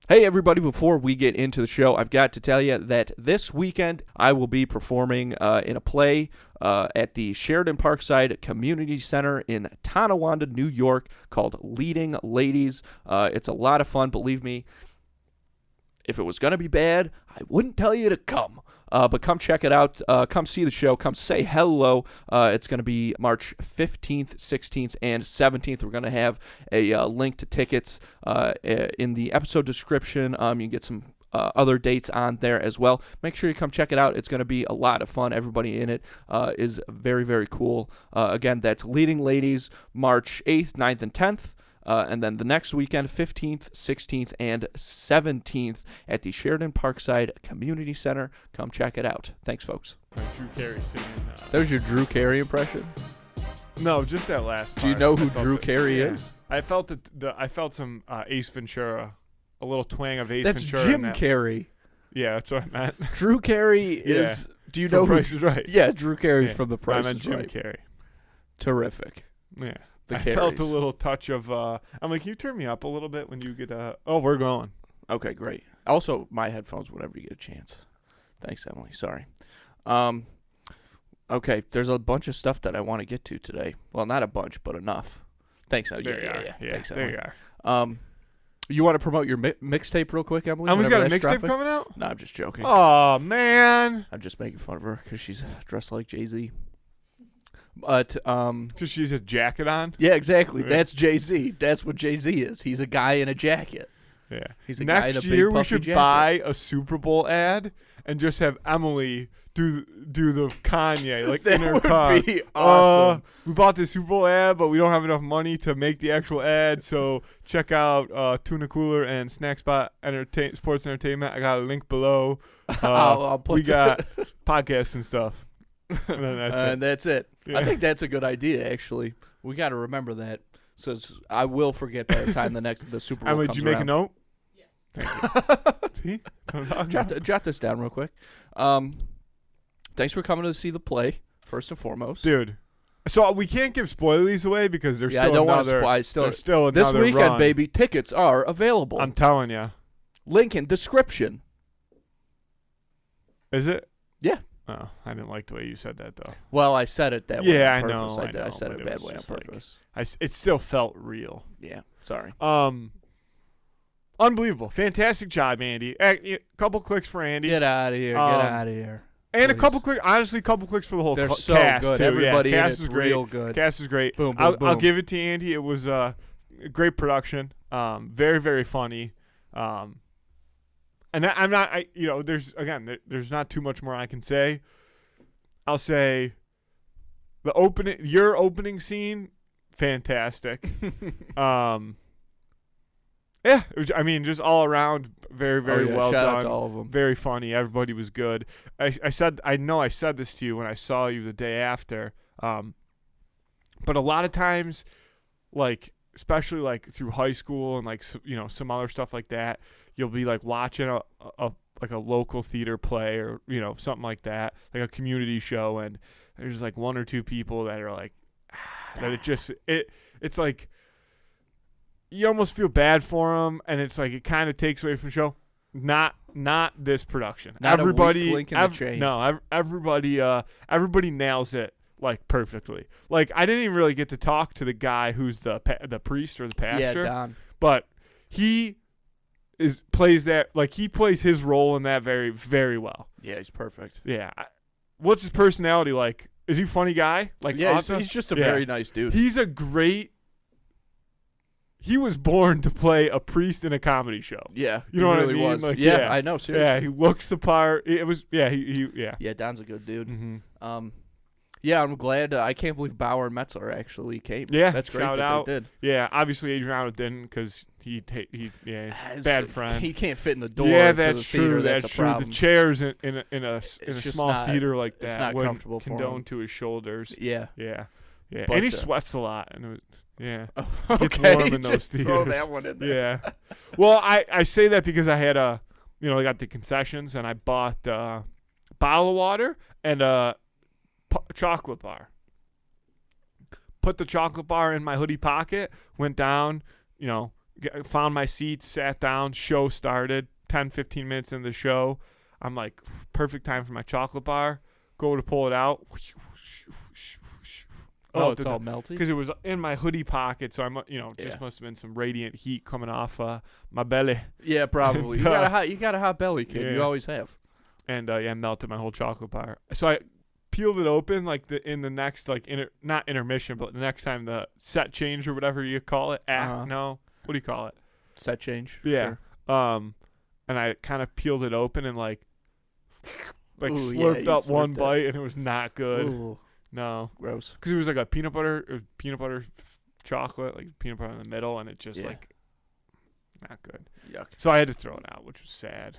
Hey, everybody, before we get into the show, I've got to tell you that this weekend I will be performing in a play at the Sheridan Parkside Community Center in Tonawanda, New York, called Leading Ladies. It's a lot of fun, believe me. If it was going to be bad, I wouldn't tell you to come. But come check it out. Come see the show. Come say hello. It's going to be March 15th, 16th, and 17th. We're going to have a link to tickets in the episode description. You can get some other dates on there as well. Make sure you come check it out. It's going to be a lot of fun. Everybody in it is very, very cool. Again, that's Leading Ladies, March 8th, 9th, and 10th. And then the next weekend, 15th, 16th, and 17th at the Sheridan Parkside Community Center. Come check it out. Thanks, folks. Drew Carey singing. That was your Drew Carey impression? No, just that last part. Do you know who Drew Carey is? I felt I felt some Ace Ventura, a little twang of Ace That's Ventura. Jim Carrey. Yeah, that's what I meant. Drew Carey is. Yeah. Do you From know who? Price is Right. Yeah, Drew Carey's from The Price I meant is Jim Right. Carey. Terrific. Yeah. The I Careys. felt a little touch of. I'm like, can you turn me up a little bit when you get? Oh, we're going. Okay, great. Also, my headphones whenever you get a chance. Thanks, Emily. Sorry. Okay, there's a bunch of stuff that I want to get to today. Well, not a bunch, but enough. Thanks. There you are. Yeah, Thanks, there Emily. you are. You want to promote your mixtape real quick, Emily? Emily's got a Whenever that's mixtape dropping? coming out. No, I'm just joking. Oh man. I'm just making fun of her because she's dressed like Jay-Z. But Because she's a jacket on. yeah, exactly. That's Jay-Z. That's what Jay-Z is. He's a guy in a jacket. Yeah. He's a guy in a Next big year we puffy should jacket. buy a Super Bowl ad and just have Emily do the Kanye like That in her would car. be awesome. We bought the Super Bowl ad, but we don't have enough money to make the actual ad. So check out Tuna Cooler and Snack Spot Sports Entertainment. I got a link below. I'll put we got podcasts and stuff. And then that's it. And that's it. Yeah. I think that's a good idea, actually. We got to remember that. So I will forget by the time the Super Bowl Emily, comes did you make around. a note? Yes. See? Jot this down real quick. Thanks for coming to see the play, first and foremost. Dude. So we can't give spoilers away because there's Yeah, still I don't want to another. spoil. There's still This another weekend, run. baby, tickets are available. I'm telling you. Link in description. Is it? Yeah. Oh, I didn't like the way you said that though. Well, I said it that way. Yeah, on I purpose. know. I said but it a bad was way on just like- purpose. it still felt real. Yeah, sorry. Unbelievable, fantastic job, Andy. A couple clicks for Andy, Get out of here. Get out of here. and a please. couple clicks. Honestly, a couple clicks for the whole They're so cast good. too. Everybody yeah, in cast it's was great. real good. Cast was great. Boom, boom, I'll boom. give it to Andy. It was a great production. Very, very funny. And I'm not. There's not too much more I can say. I'll say your opening scene, fantastic. Yeah, it was, just all around very, very well Shout done. out to all of them. Very funny. Everybody was good. I know I said this to you when I saw you the day after. But a lot of times, like especially like through high school and like some other stuff like that, you'll be like watching a local theater play or something like that, like a community show, and there's like one or two people that are like that it's like you almost feel bad for them, and it's like it kind of takes away from the show. Not this production. Not Everybody, a weak link in the chain. No, everybody nails it like perfectly. Like I didn't even really get to talk to the guy who's the priest or the pastor. Yeah, Don. But he plays his role in that very, very well. Yeah, he's perfect. Yeah. What's his personality like? Is he a funny guy? Like Yeah, awesome? he's just a very nice dude. He was born to play a priest in a comedy show. Yeah, You know he what I really mean? was. Like, yeah, yeah. I know. Seriously. Yeah, he looks the part. It was yeah. Yeah, Don's a good dude. Mm-hmm. Yeah, I'm glad. I can't believe Bauer and Metzler actually came. Yeah, that's great shout that out. they did. Yeah, obviously Adriano didn't because he's bad friend. He can't fit in the door. Yeah, to the that's theater. true. That's That's a true. problem. The chairs in a just small not- theater like it's that not wouldn't comfortable for condone him. to his shoulders. Yeah. Yeah. But, And he sweats a lot, and it was, yeah. Okay, Gets warm in those just throw theaters. that one in there. Yeah. Well, I say that because I had I got the concessions, and I bought a bottle of water and a chocolate bar. Put the chocolate bar in my hoodie pocket, went down, found my seat, sat down, show started. 10, 15 minutes into the show, I'm like, perfect time for my chocolate bar. Go to pull it out. Oh, it's all melty? Because it was in my hoodie pocket, so just must have been some radiant heat coming off my belly. Yeah, probably. You got a hot belly, kid. Yeah. You always have. And melted my whole chocolate bar. So I peeled it open in the next not intermission, but the next time the set change or whatever you call it. No, what do you call it? Set change. Yeah. Sure. And I kind of peeled it open and like Ooh, slurped yeah, up one slurped bite, and it was not good. Ooh, No, gross. because it was like a peanut butter chocolate, like peanut butter in the middle, and it just like not good. Yuck. So I had to throw it out, which was sad.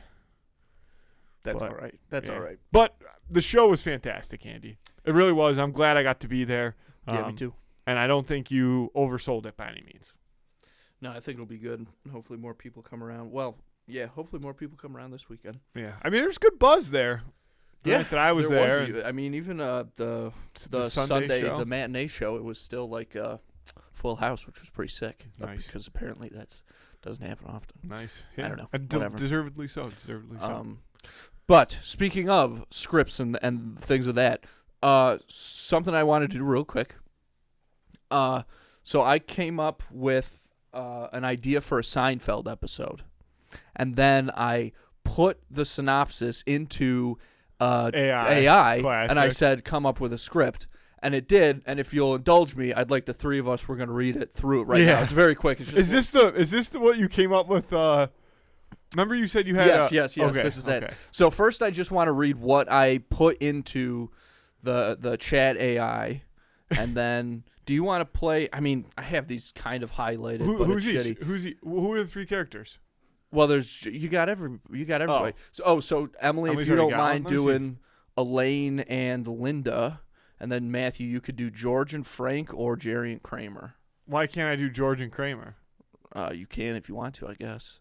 All right. That's all right. But the show was fantastic, Andy. It really was. I'm glad I got to be there. Yeah, me too. And I don't think you oversold it by any means. No, I think it'll be good. Hopefully more people come around. Well, yeah, hopefully more people come around this weekend. Yeah. I mean, there's good buzz there. The night that I was there. I mean, even the Sunday show? the matinee show, it was still like full house, which was pretty sick. Nice. Because apparently that doesn't happen often. Nice. Yeah. I don't know. And deservedly so. But speaking of scripts and things of that, something I wanted to do real quick. So I came up with an idea for a Seinfeld episode, and then I put the synopsis into AI Classic. and I said, come up with a script. And it did, and if you'll indulge me, I'd like the three of us, we're going to read it through it right now. It's very quick. It's just is this what you came up with? Remember you said you had Yes, okay, this is it. So first I just want to read what I put into the chat AI, and then do you want to play? I mean, I have these kind of highlighted, but who's it's he? shitty. Who are the three characters? Well, you got everybody. So Emily, Emily's if you don't already mind got one? doing Elaine and Linda, and then Matthew, you could do George and Frank or Jerry and Kramer. Why can't I do George and Kramer? You can if you want to, I guess.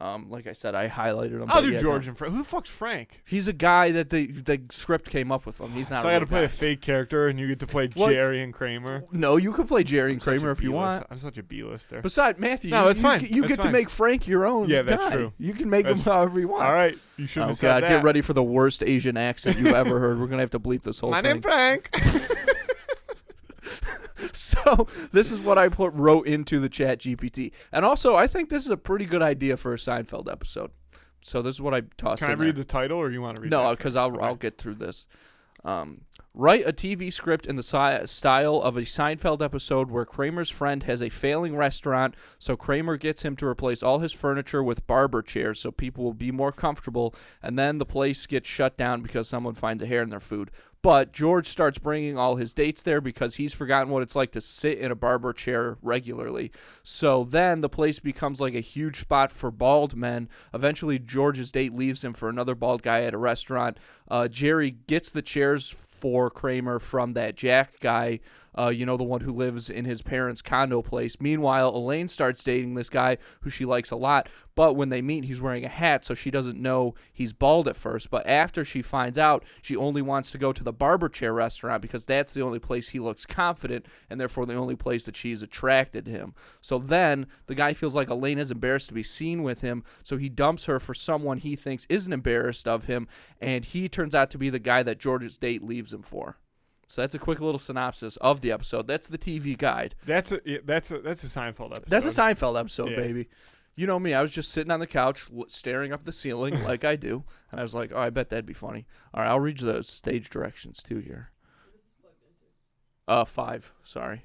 Like I said, I highlighted him. I'll do George and Frank. Who the fuck's Frank? He's a guy that the script came up with him. He's not. So I got to play a fake character, and you get to play Jerry and Kramer. No, you could play Jerry and Kramer if you want. I'm such a B-lister. Besides, Matthew, no, that's fine. You get to make Frank your own. Yeah, that's guy. true. You can make him however you want. All right, you shouldn't have said God, that. get ready for the worst Asian accent you've ever heard. We're gonna have to bleep this whole thing. My name's Frank. So this is what I wrote into the chat GPT. And also, I think this is a pretty good idea for a Seinfeld episode. So this is what I tossed in Can I read the title, or you want to read it? No, because I'll get through this. Write a TV script in the style of a Seinfeld episode where Kramer's friend has a failing restaurant, so Kramer gets him to replace all his furniture with barber chairs so people will be more comfortable, and then the place gets shut down because someone finds a hair in their food. But George starts bringing all his dates there because he's forgotten what it's like to sit in a barber chair regularly. So then the place becomes like a huge spot for bald men. Eventually, George's date leaves him for another bald guy at a restaurant. Jerry gets the chairs for Kramer from that Jack guy, the one who lives in his parents' condo place. Meanwhile, Elaine starts dating this guy who she likes a lot, but when they meet, he's wearing a hat, so she doesn't know he's bald at first. But after she finds out, she only wants to go to the barber chair restaurant because that's the only place he looks confident, and therefore the only place that she's attracted to him. So then the guy feels like Elaine is embarrassed to be seen with him, so he dumps her for someone he thinks isn't embarrassed of him, and he turns out to be the guy that George's date leaves him for. So that's a quick little synopsis of the episode. That's the TV guide. That's a Seinfeld episode. That's a Seinfeld episode, Yeah. baby. You know me. I was just sitting on the couch staring up the ceiling like I do, and I was like, oh, I bet that'd be funny. All right, I'll read you the stage directions, too, here. 5, sorry.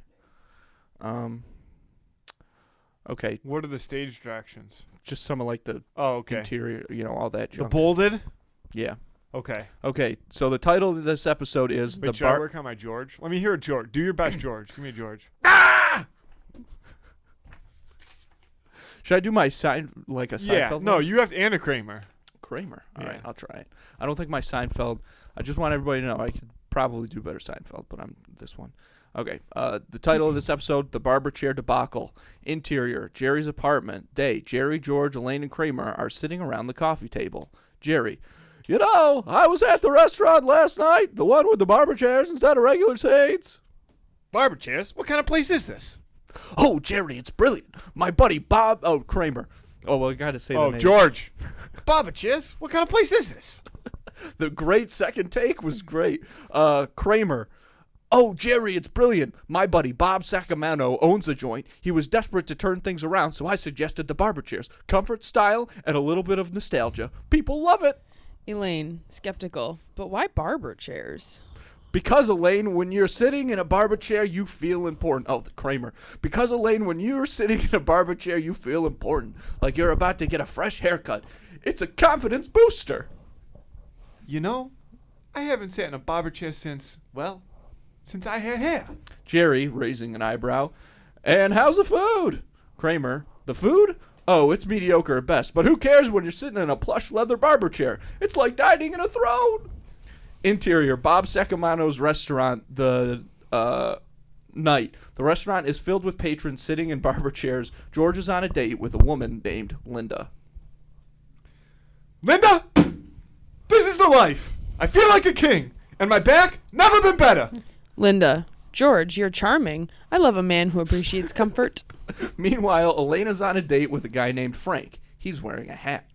Okay. What are the stage directions? Just some of, like, the okay. interior, all that The junk. bolded? Yeah. Okay. Okay, so the title of this episode is Wait, should I work on my George? Let me hear a George. Do your best, George. Give me a George. Should I do my like a Seinfeld? Yeah. No, you have to, and a Kramer. Kramer. All right, Yeah. I'll try it. I don't think my Seinfeld. I just want everybody to know I could probably do better Seinfeld, but I'm this one. Okay. The title of this episode: The Barber Chair Debacle. Interior: Jerry's apartment. Day: Jerry, George, Elaine, and Kramer are sitting around the coffee table. Jerry: I was at the restaurant last night, the one with the barber chairs instead of regular seats. Barber chairs? What kind of place is this? Oh, Jerry, it's brilliant. My buddy Bob. Oh, Kramer. Oh, well, I got to say the name. George. Baba Cheers. What kind of place is this? The great second take was great. Kramer. Oh, Jerry, it's brilliant. My buddy Bob Sacamano owns the joint. He was desperate to turn things around, so I suggested the barber chairs. Comfort, style, and a little bit of nostalgia. People love it. Elaine, skeptical. But why barber chairs? Because, Elaine, when you're sitting in a barber chair, you feel important. Oh, the Kramer. Because, Elaine, when you're sitting in a barber chair, you feel important. Like you're about to get a fresh haircut. It's a confidence booster. You know, I haven't sat in a barber chair since I had hair. Jerry, raising an eyebrow. And how's the food? Kramer. The food? Oh, it's mediocre at best. But who cares when you're sitting in a plush leather barber chair? It's like dining in a throne. Interior, Bob Sacamano's restaurant, the night. The restaurant is filled with patrons sitting in barber chairs. George is on a date with a woman named Linda. Linda, this is the life. I feel like a king, and my back never been better. Linda, George, you're charming. I love a man who appreciates comfort. Meanwhile, Elena's on a date with a guy named Frank. He's wearing a hat.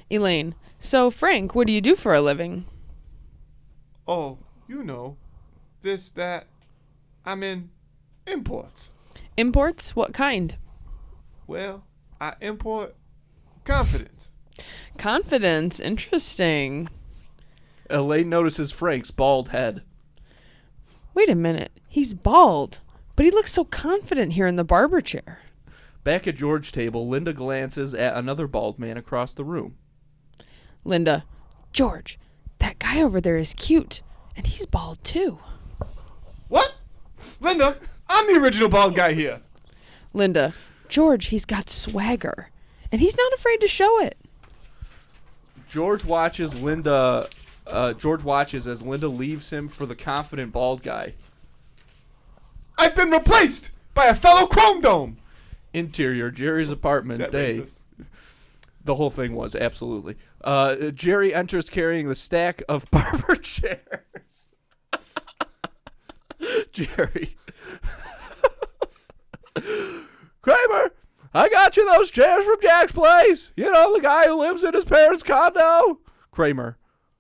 Elaine, so Frank, what do you do for a living? Oh, you know, this, that. I'm in imports. Imports? What kind? Well, I import confidence. Confidence. Interesting. Elaine notices Frank's bald head. Wait a minute. He's bald, but he looks so confident here in the barber chair. Back at George's table, Linda glances at another bald man across the room. Linda, George, that guy over there is cute, and he's bald too. What? Linda, I'm the original bald guy here. Linda, George, he's got swagger, and he's not afraid to show it. George watches as Linda leaves him for the confident bald guy. I've been replaced by a fellow chrome dome. Interior, Jerry's apartment, Is that day. racist? The whole thing was, absolutely. Jerry enters carrying the stack of barber chairs. Jerry. Kramer, I got you those chairs from Jack's place. You know, the guy who lives in his parents' condo. Kramer.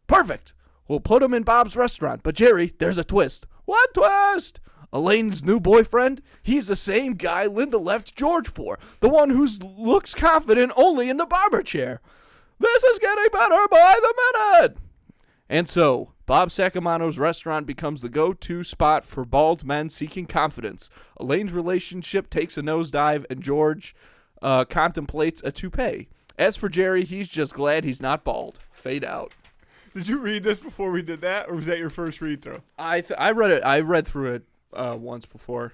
Perfect. We'll put him in Bob's restaurant. But Jerry, there's a twist. What twist? Elaine's new boyfriend? He's the same guy Linda left George for. The one who looks confident only in the barber chair. This is getting better by the minute. And so, Bob Sacamano's restaurant becomes the go-to spot for bald men seeking confidence. Elaine's relationship takes a nosedive, and George contemplates a toupee. As for Jerry, he's just glad he's not bald. Fade out. Did you read this before we did that, or was that your first read through? I read it. I read through it once before.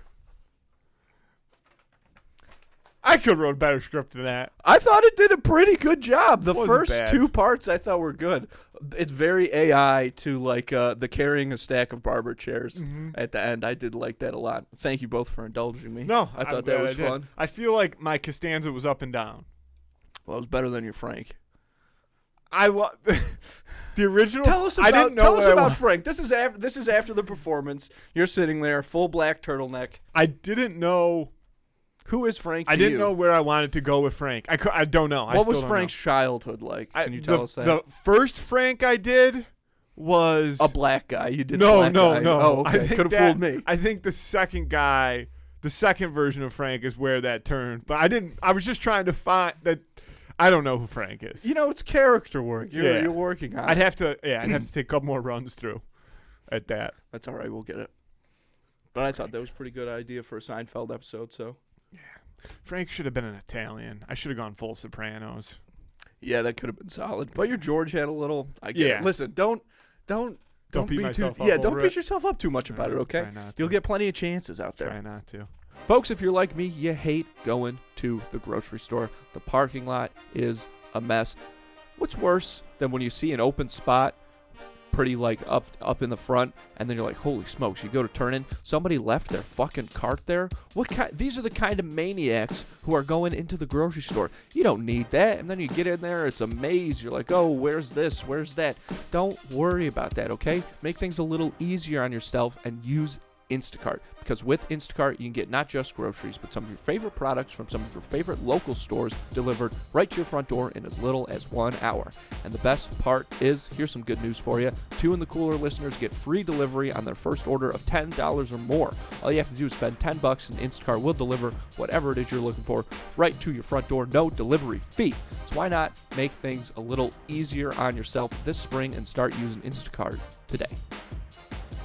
I could have wrote a better script than that. I thought it did a pretty good job. The Wasn't first bad. 2 parts I thought were good. It's very AI to like the carrying a stack of barber chairs at the end. I did like that a lot. Thank you both for indulging me. No, I I'm thought that glad was I did. fun. I feel like my Costanza was up and down. Well, it was better than your Frank. I love the original. Tell us about, I didn't know tell us what I about wa- Frank. This is after the performance. You're sitting there, full black turtleneck. I didn't know. Who is Frank? I to didn't you? know where I wanted to go with Frank. I don't know. What was Frank's childhood like? Can you tell us that? The first Frank I did was A black guy. You did no. black guy. Oh, I okay. think Could have that- fooled me. I think the second guy, the second version of Frank is where that turned. But I didn't. I was just trying to find that. I don't know who Frank is. You know, it's character work. You're working on I'd it. have to. Yeah, I'd have to take a couple more runs through at that. That's all right. We'll get it. But I thought that was a pretty good idea for a Seinfeld episode. So Frank should have been an Italian. I should have gone full Sopranos. yeah, that could have been solid. But your George had a little. I get Yeah. it. Listen, don't Don't beat be myself too. up Yeah, don't over beat it. yourself up too much about it. Okay, Try not to. you'll get plenty of chances out there. Try not to. Folks, if you're like me, you hate going to the grocery store. The parking lot is a mess. What's worse than when you see an open spot pretty like up in the front and then you're like, holy smokes, you go to turn in, somebody left their fucking cart there? These are the kind of maniacs who are going into the grocery store. You don't need that. And then you get in there, it's a maze. You're like, oh, where's this? Where's that? Don't worry about that, okay? Make things a little easier on yourself and use Instacart. Because with Instacart, you can get not just groceries, but some of your favorite products from some of your favorite local stores delivered right to your front door in as little as 1 hour. And the best part is, here's some good news for you. 2 in the Cooler listeners get free delivery on their first order of $10 or more. All you have to do is spend $10 and Instacart will deliver whatever it is you're looking for right to your front door. No delivery fee. So why not make things a little easier on yourself this spring and start using Instacart today?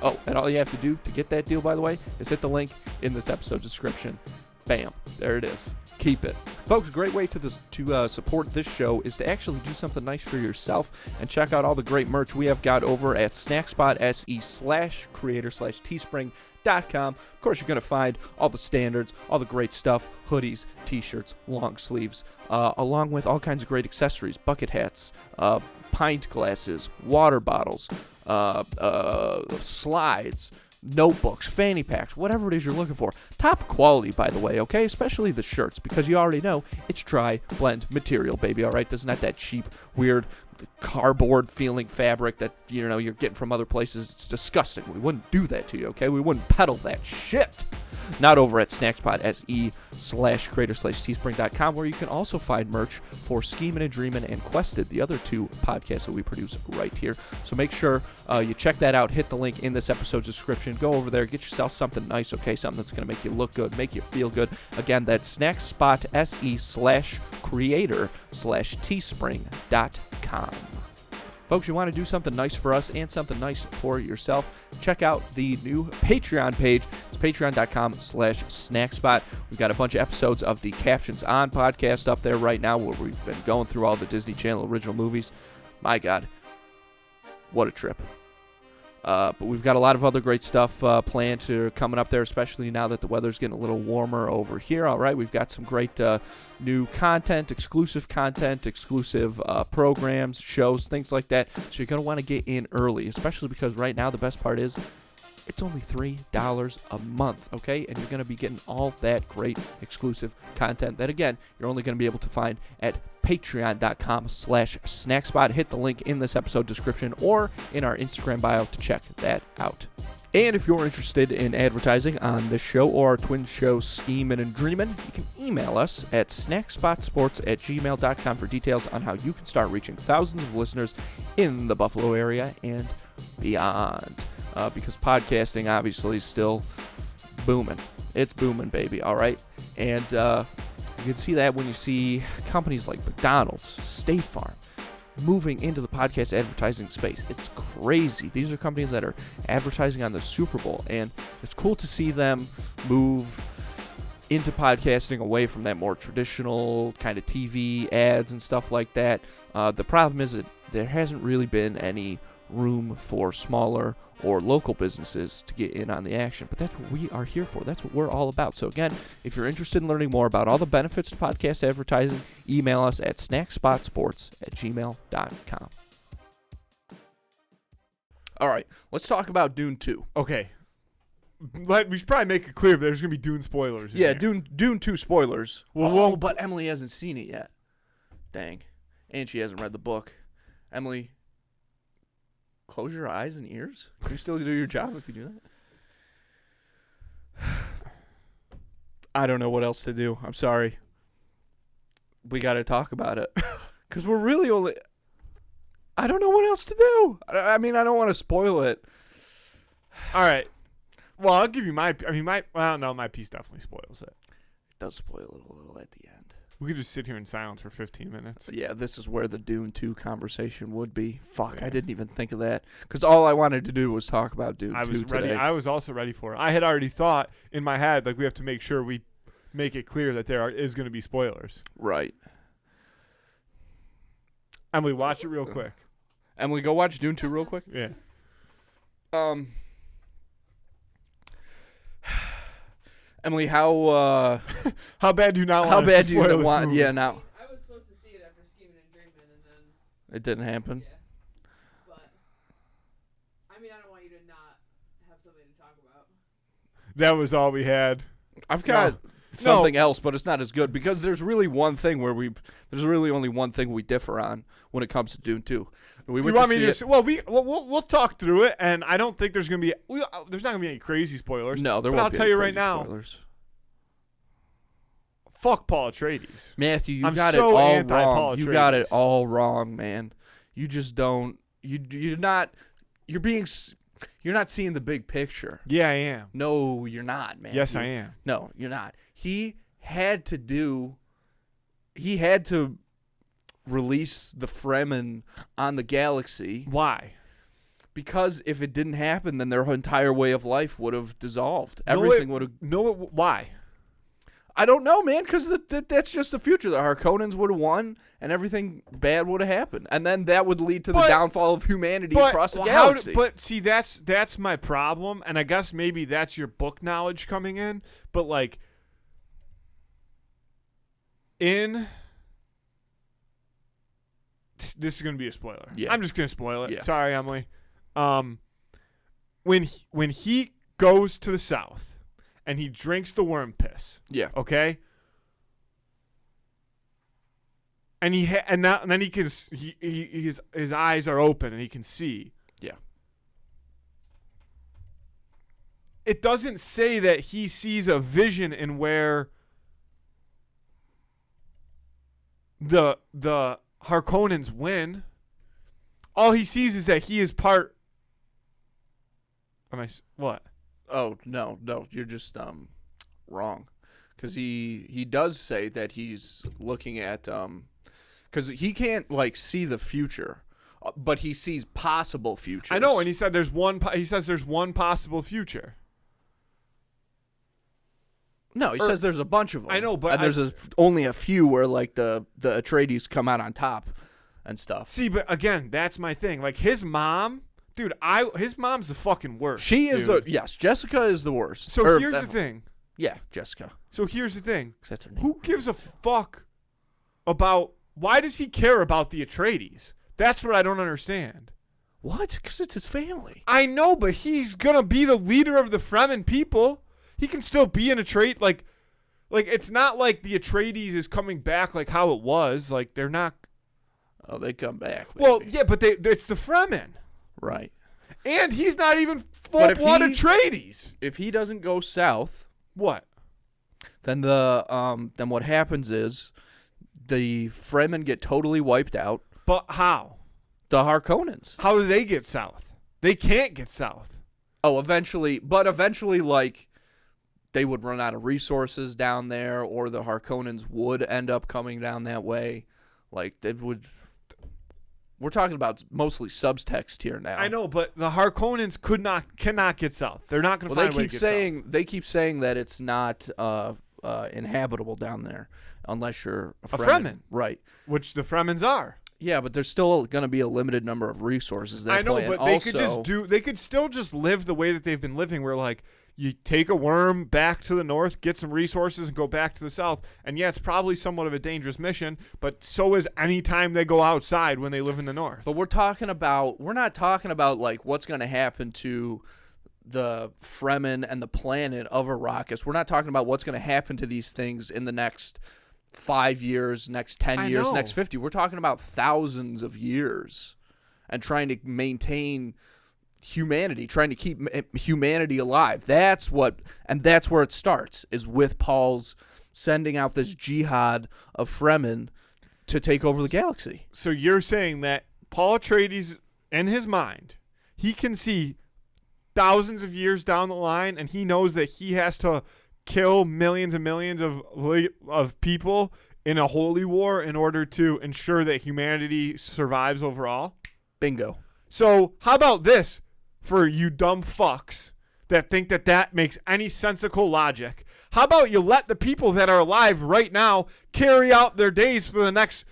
Oh, and all you have to do to get that deal, by the way, is hit the link in this episode description. Bam. There it is. Keep it. Folks, a great way to support this show is to actually do something nice for yourself and check out all the great merch we have got over at snackspot.se/creator/teespring.com. Of course, you're going to find all the standards, all the great stuff, hoodies, t-shirts, long sleeves, along with all kinds of great accessories, bucket hats, pint glasses, water bottles, slides, notebooks, fanny packs, whatever it is you're looking for. Top quality, by the way, okay? Especially the shirts, because you already know it's dry blend material, baby, all right? This is not that cheap, weird, cardboard feeling fabric that, you know, you're getting from other places. It's disgusting. We wouldn't do that to you, okay? We wouldn't peddle that shit. Not over at snackspot.se/creator/teespring.com, where you can also find merch for Schemin' and Dreamin' and Quested, the other 2 podcasts that we produce right here. So make sure you check that out. Hit the link in this episode's description. Go over there. Get yourself something nice, okay? Something that's going to make you look good, make you feel good. Again, that's snackspot.se/creator/teespring.com. Folks, you want to do something nice for us and something nice for yourself, check out the new Patreon page. It's patreon.com/snackspot. We've got a bunch of episodes of the Captions On podcast up there right now where we've been going through all the Disney Channel original movies. My God, what a trip. But we've got a lot of other great stuff planned to coming up there, especially now that the weather's getting a little warmer over here. All right, we've got some great new content, exclusive programs, shows, things like that. So you're going to want to get in early, especially because right now the best part is it's only $3 a month, okay? And you're going to be getting all that great exclusive content that, again, you're only going to be able to find at patreon.com/snackspot. Hit the link in this episode description or in our Instagram bio to check that out. And if you're interested in advertising on this show or our twin show Schemin' and Dreamin', you can email us at snackspotsports@gmail.com for details on how you can start reaching thousands of listeners in the Buffalo area and beyond. Because podcasting obviously is still booming. It's booming, baby, all right? And you can see that when you see companies like McDonald's, State Farm, moving into the podcast advertising space. It's crazy. These are companies that are advertising on the Super Bowl, and it's cool to see them move into podcasting away from that more traditional kind of TV ads and stuff like that. The problem is that there hasn't really been any room for smaller or local businesses to get in on the action, but that's what we are here for. That's what we're all about. So again, if you're interested in learning more about all the benefits of podcast advertising, email us at snackspotsports@gmail.com. All right, let's talk about Dune 2. Okay. We should probably make it clear that there's going to be Dune spoilers. Yeah, there. Dune 2 spoilers. Well, but Emily hasn't seen it yet. Dang. And she hasn't read the book. Emily, close your eyes and ears. Can you still do your job if you do that? I don't know what else to do. I'm sorry. We got to talk about it. Because we're really only... I don't know what else to do. I mean, I don't want to spoil it. All right. Well, I'll give you my piece definitely spoils it. It does spoil it a little at the end. We could just sit here in silence for 15 minutes. Yeah, this is where the Dune 2 conversation would be. Fuck, yeah. I didn't even think of that. Because all I wanted to do was talk about Dune 2 today. I was also ready for it. I had already thought in my head, like, we have to make sure we make it clear that there is going to be spoilers. Right. Emily, watch it real quick. Emily, go watch Dune 2 real quick. Yeah. Emily, how bad do you not want how us bad to do you spoil want? this movie? Yeah, now I was supposed to see it after Schemin' and Dreamin', and then it didn't happen. yeah. But I mean, I don't want you to not have something to talk about. That was all we had. I've got something else, but it's not as good because there's really only one thing we differ on when it comes to Dune 2. We You want me to? Well, we'll talk through it, and I don't think there's gonna be there's not gonna be any crazy spoilers. No, there but won't I'll be tell any you right crazy now. spoilers. Fuck Paul Atreides. Matthew, you I'm got so it all anti-Paul wrong. You got it Atreides. all wrong, man. You just don't. You're not. You're not seeing the big picture. Yeah, I am. No, you're not, man. Yes, I am. No, you're not. He had to release the Fremen on the galaxy Why? because if it didn't happen, then their entire way of life would have dissolved. No, Everything would have. Why? I don't know, man, because that's just the future. The Harkonnens would have won, and everything bad would have happened, and then that would lead to the downfall of humanity across the galaxy. But see, that's my problem, and I guess maybe that's your book knowledge coming in. But like, this is gonna be a spoiler. Yeah. I'm just gonna spoil it. Yeah. Sorry, Emily. When he goes to the south and he drinks the worm piss. Yeah. Okay. And then he can his eyes are open and he can see. Yeah. It doesn't say that he sees a vision in where the Harkonnens win. All he sees is that he is part. What? Oh no, you're just wrong, because he does say that he's looking at because he can't like see the future, but he sees possible futures. I know, and he said there's one. He says there's one possible future. No, he says there's a bunch of them. I know, but and there's only a few where like the Atreides come out on top and stuff. See, but again, that's my thing. Like his mom. Dude, his mom's the fucking worst. She is Jessica is the worst. So here's the thing. Yeah, Jessica. So here's the thing. That's her name. Who gives a fuck about, why does he care about the Atreides? That's what I don't understand. What? Because it's his family. I know, but he's going to be the leader of the Fremen people. He can still be an Atreides. Like it's not like the Atreides is coming back like how it was. Like, they're not. Oh, they come back. Baby. Well, yeah, but it's the Fremen. Right. And he's not even full-blood Atreides. If he doesn't go south, what? Then then what happens is the Fremen get totally wiped out. But how? The Harkonnens. How do they get south? They can't get south. Oh, eventually, like they would run out of resources down there, or the Harkonnens would end up coming down that way. Like they would. We're talking about mostly subtext here now. I know, but the Harkonnens cannot get south. They're not going to find a way to get south. They keep saying that it's not inhabitable down there unless you're a Fremen. Right. Which the Fremens are. Yeah, but there's still going to be a limited number of resources. I know, but they could still just live the way that they've been living, where like you take a worm back to the north, get some resources, and go back to the south. And yeah, it's probably somewhat of a dangerous mission, but so is any time they go outside when they live in the north. But we're not talking about like what's going to happen to the Fremen and the planet of Arrakis. We're not talking about what's going to happen to these things in the next 5 years, next 10 years, next 50. We're talking about thousands of years and trying to maintain humanity, trying to keep humanity alive. That's where it starts, is with Paul's sending out this jihad of Fremen to take over the galaxy. So you're saying that Paul Atreides, in his mind, he can see thousands of years down the line, and he knows that he has to kill millions and millions of people in a holy war in order to ensure that humanity survives overall? Bingo. So how about this for you dumb fucks that think that makes any sensical logic? How about you let the people that are alive right now carry out their days for the next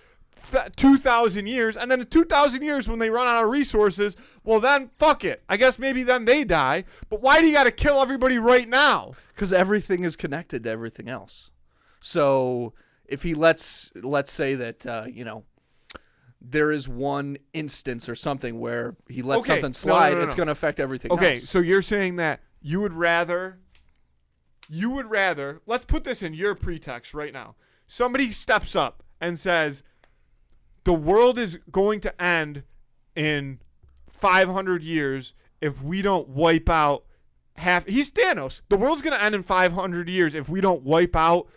2,000 years, and then in 2,000 years when they run out of resources, well then fuck it. I guess maybe then they die. But why do you got to kill everybody right now? Because everything is connected to everything else. So if he let's say that there is one instance or something where he lets something slide, it's going to affect everything else. Okay, so you're saying that you would rather you would rather, let's put this in your pretext right now. Somebody steps up and says, the world is going to end in 500 years if we don't wipe out he's Thanos. The world's going to end in 500 years if we don't wipe out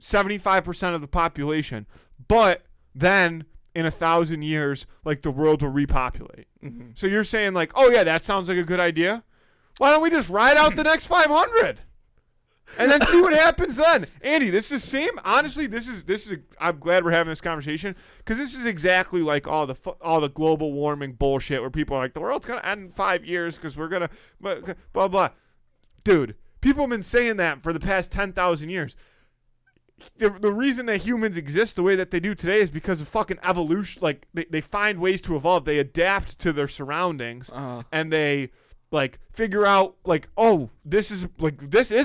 75% of the population. But then in 1,000 years, like, the world will repopulate. Mm-hmm. So you're saying, like, oh yeah, that sounds like a good idea. Why don't we just ride out the next 500 and then see what happens then? Andy, this is the same. Honestly, this is. I'm glad we're having this conversation because this is exactly like all the global warming bullshit where people are like, the world's gonna end in 5 years because we're gonna blah blah. Dude, people have been saying that for the past 10,000 years. The reason that humans exist the way that they do today is because of fucking evolution. Like, they find ways to evolve. They adapt to their surroundings, and they, like, figure out, like, oh, this is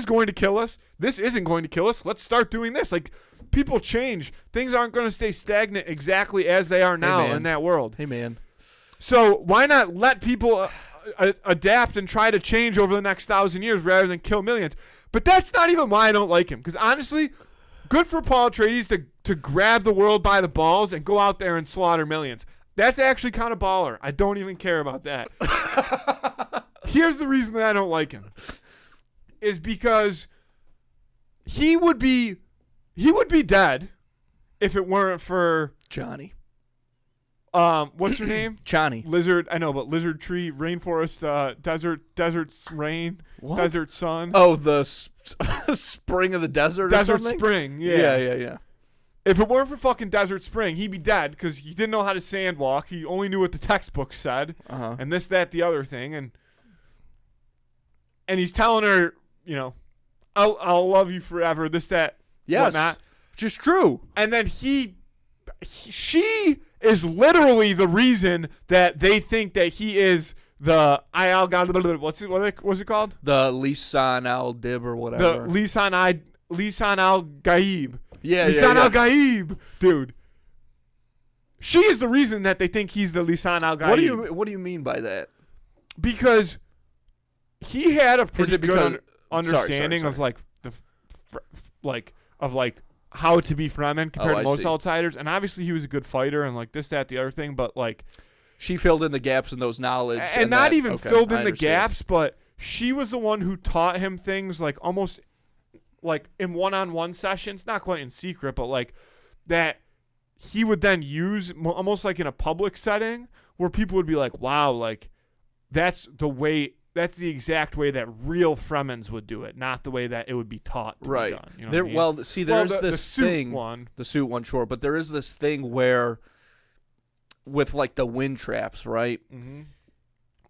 going to kill us. This isn't going to kill us. Let's start doing this. Like, people change. Things aren't going to stay stagnant exactly as they are now in that world. Hey, man. So why not let people adapt and try to change over the next 1,000 years rather than kill millions? But that's not even why I don't like him. Because honestly, good for Paul Atreides to grab the world by the balls and go out there and slaughter millions. That's actually kind of baller. I don't even care about that. Here's the reason that I don't like him. Is because he would be dead if it weren't for Johnny. What's her name? Johnny. Lizard. I know, but lizard tree, rainforest, desert's rain, what? desert sun. Oh, the spring of the desert. Desert or something? spring. Yeah. Yeah. If it weren't for fucking desert spring, he'd be dead because he didn't know how to sandwalk. He only knew what the textbook said, and this, that, the other thing, and he's telling her, you know, I'll love you forever. This, that, whatnot. Just true. And then she is literally the reason that they think that he is the what's it called? The Lisan al-Dib or whatever. The Lisan al-Gaib. Yeah, Lisan al-Gaib, dude. She is the reason that they think he's the Lisan al-Gaib. What do you mean by that? Because he had a pretty good understanding sorry. of like how to be Fremen compared to most see. outsiders, and obviously he was a good fighter and like this, that, the other thing, but like she filled in the gaps in those knowledge, and not that, even okay, filled in I the understand. gaps, but she was the one who taught him things like almost like in one-on-one sessions, not quite in secret, but like that he would then use almost like in a public setting where people would be like, wow, like that's the exact way that real Fremens would do it, not the way that it would be taught to be done. You know what I mean? Well, see, there's the this suit thing. One. The suit one, sure. But there is this thing where, with like the wind traps, right? Mm-hmm.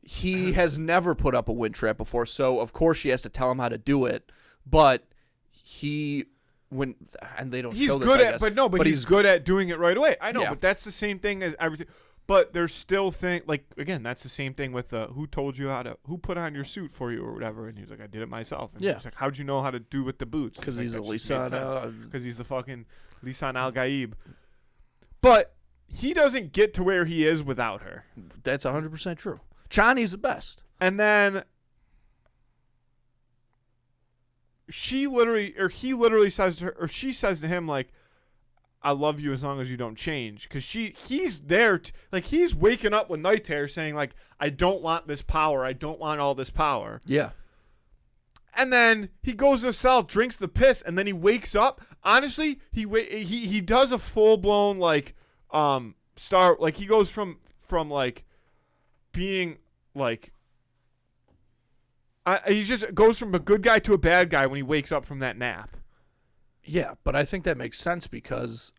He has never put up a wind trap before, so of course she has to tell him how to do it. But and they don't He's show this, good I at, guess, but he's good at doing it right away. I know, Yeah. but that's the same thing as everything. But there's still like again, that's the same thing with who put on your suit for you or whatever, and he's like, I did it myself. And he's like, how'd you know how to do with the boots? Because like, he's a that just made Lisan. sense. Because he's the fucking Lisan al-Gaib. But he doesn't get to where he is without her. That's 100% true. Chani's the best. And then he literally says to her, or she says to him, like, I love you as long as you don't change. Because he's there, like, he's waking up with night terrors saying, like, I don't want this power. I don't want all this power. Yeah. And then he goes to the cell, drinks the piss, and then he wakes up. Honestly, he does a full-blown, like, like, he goes from like, being, like, he just goes from a good guy to a bad guy when he wakes up from that nap. Yeah, but I think that makes sense because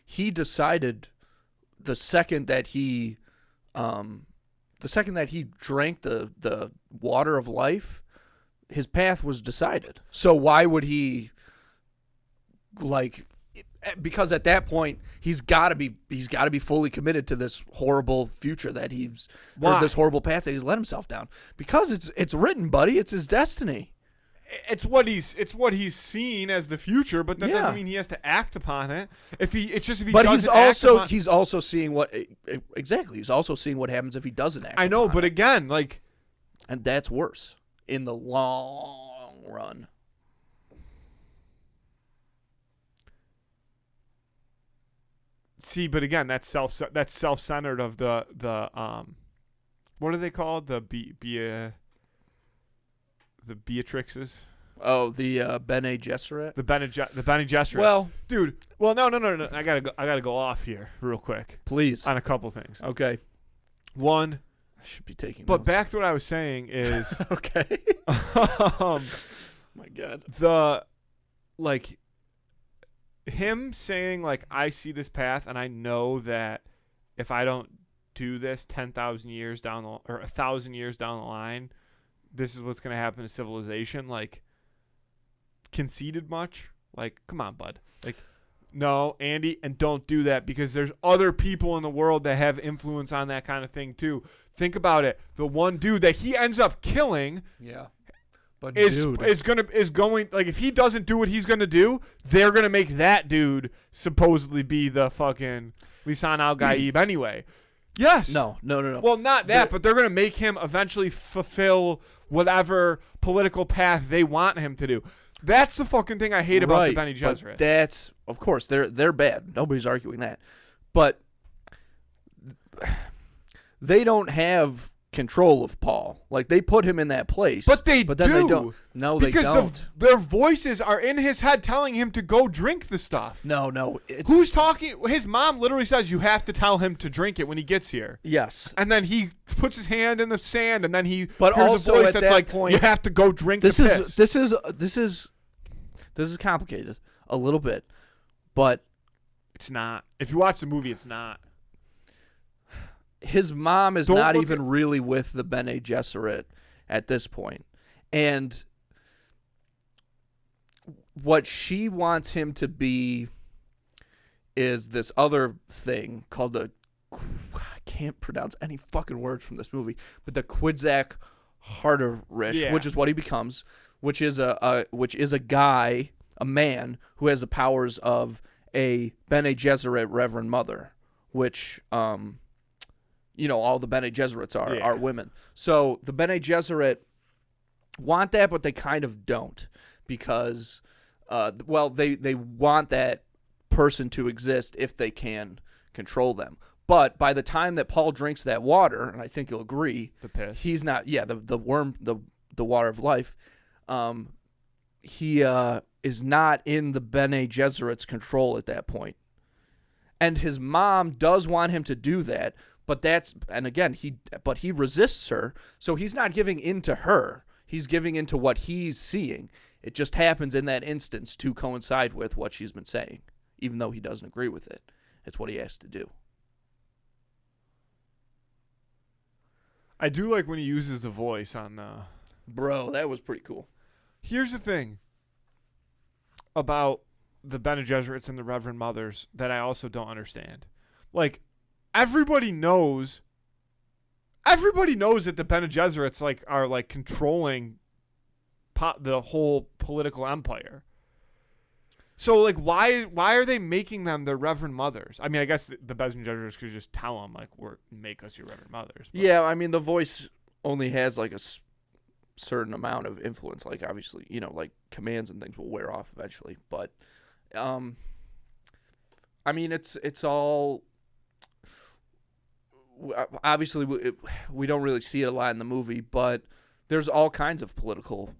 he decided the second that he drank the water of life, his path was decided. So why would he, like, because at that point he's got to be fully committed to this horrible future that or this horrible path that he's let himself down. Because it's written, buddy. It's his destiny. It's what he's seen as the future, but that doesn't mean he has to act upon it. But he's also seeing what exactly. He's also seeing what happens if he doesn't act. I know, upon but it. again, like, and that's worse. in the long run. See, but again, that's self-centered of the what are they called? The Beatrixes? Oh, the Bene Gesserit? The Bene Gesserit. Well, dude. Well, no. I gotta go off here real quick please. on a couple things. Okay. One, I should be taking but notes. back to what I was saying is, Okay. um, My God. the like him saying like I see this path and I know that if I don't do this 10,000 years down the, or 1,000 years down the line, this is what's gonna happen to civilization. Like, conceded much? Like, come on, bud. Like, no, Andy, and don't do that because there's other people in the world that have influence on that kind of thing too. Think about it. The one dude that he ends up killing, Yeah. But is going like if he doesn't do what he's gonna do, they're gonna make that dude supposedly be the fucking Lisan Al Gaib anyway. Yes. No. Well, not that, but they're gonna make him eventually fulfill whatever political path they want him to do. That's the fucking thing I hate about the Bene Gesserit. But that's, of course, they're bad. Nobody's arguing that. But they don't have control of Paul. Like, they put him in that place. But then they don't. No, because they don't. their voices are in his head telling him to go drink the stuff. No. Who's talking? His mom literally says you have to tell him to drink it when he gets here. Yes. And then he puts his hand in the sand, and then he But hears also a voice at that's that like, point, you have to go drink the piss. This is complicated a little bit, but It's not. If you watch the movie, it's not. his mom is Don't not look even really with the Bene Gesserit at this point. And what she wants him to be is this other thing called the, I can't pronounce any fucking words from this movie, but the Kwidzak Harterish, Yeah. which is what he becomes, which is a guy, a man who has the powers of a Bene Gesserit Reverend Mother, which all the Bene Gesserits are women. So the Bene Gesserit want that, but they kind of don't because, they want that person to exist if they can control them. But by the time that Paul drinks that water, and I think you'll agree, The piss. he's not. Yeah, the worm, the water of life. He is not in the Bene Gesserit's control at that point. And his mom does want him to do that, but he resists her, so he's not giving in to her. He's giving in to what he's seeing. It just happens in that instance to coincide with what she's been saying, even though he doesn't agree with it. It's what he has to do. I do like when he uses the voice on the... Bro, that was pretty cool. Here's the thing about the Bene Gesserits and the Reverend Mothers that I also don't understand. Like, everybody knows that the Bene Gesserits are controlling the whole political empire. So why are they making them the Reverend Mothers? I mean, I guess the Bene Gesserits could just tell them make us your Reverend Mothers. But. Yeah, I mean the voice only has a certain amount of influence. Like obviously, commands and things will wear off eventually. But, I mean it's all. Obviously, we don't really see it a lot in the movie, but there's all kinds of political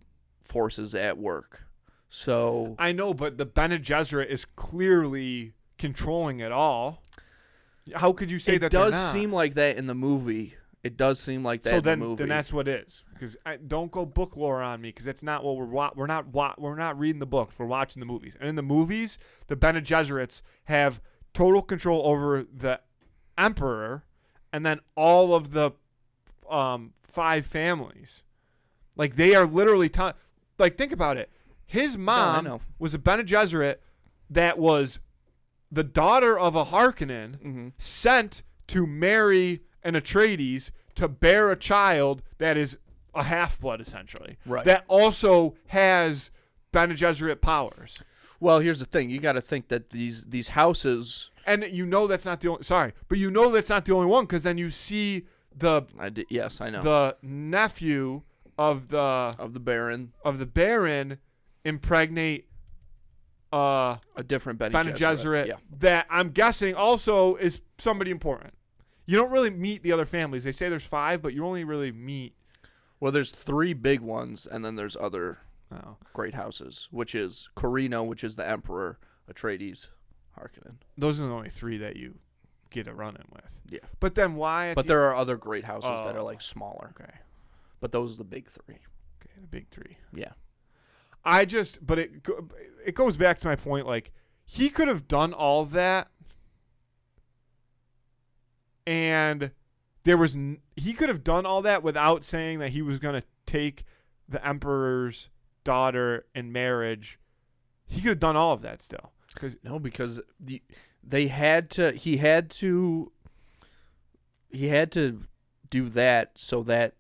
forces at work. So I know, but the Bene Gesserit is clearly controlling it all. How could you say that? It does they're not? seem like that in the movie. It does seem like that so in then, the movie. then that's what it is. Because don't go book lore on me, because that's not what we're not reading the books. We're watching the movies, and in the movies, the Bene Gesserits have total control over the Emperor, and then all of the 5 families. Like they are literally think about it. His mom was a Bene Gesserit that was the daughter of a Harkonnen sent to marry an Atreides to bear a child that is a half-blood, essentially. Right. That also has Bene Gesserit powers. Well, here's the thing. You got to think that these houses... And that's not the only... Sorry. But that's not the only one, because then you see Yes, I know. the nephew of the Baron, impregnate a different Bene Bene Gesserit Yeah. that I'm guessing also is somebody important. You don't really meet the other families. They say there's 5, but you only really meet. Well, there's 3 big ones, and then there's other Oh. great houses, which is Corino, which is the Emperor, Atreides, Harkonnen. Those are the only 3 that you get a run-in with. Yeah. But then why? But there are other great houses that are Oh. like smaller. Okay. But those are the big 3. Okay, the big 3. Yeah. But it goes back to my point. Like, he could have done all that, and he could have done all that without saying that he was going to take the Emperor's daughter in marriage. He could have done all of that still. No, because he had to do that so that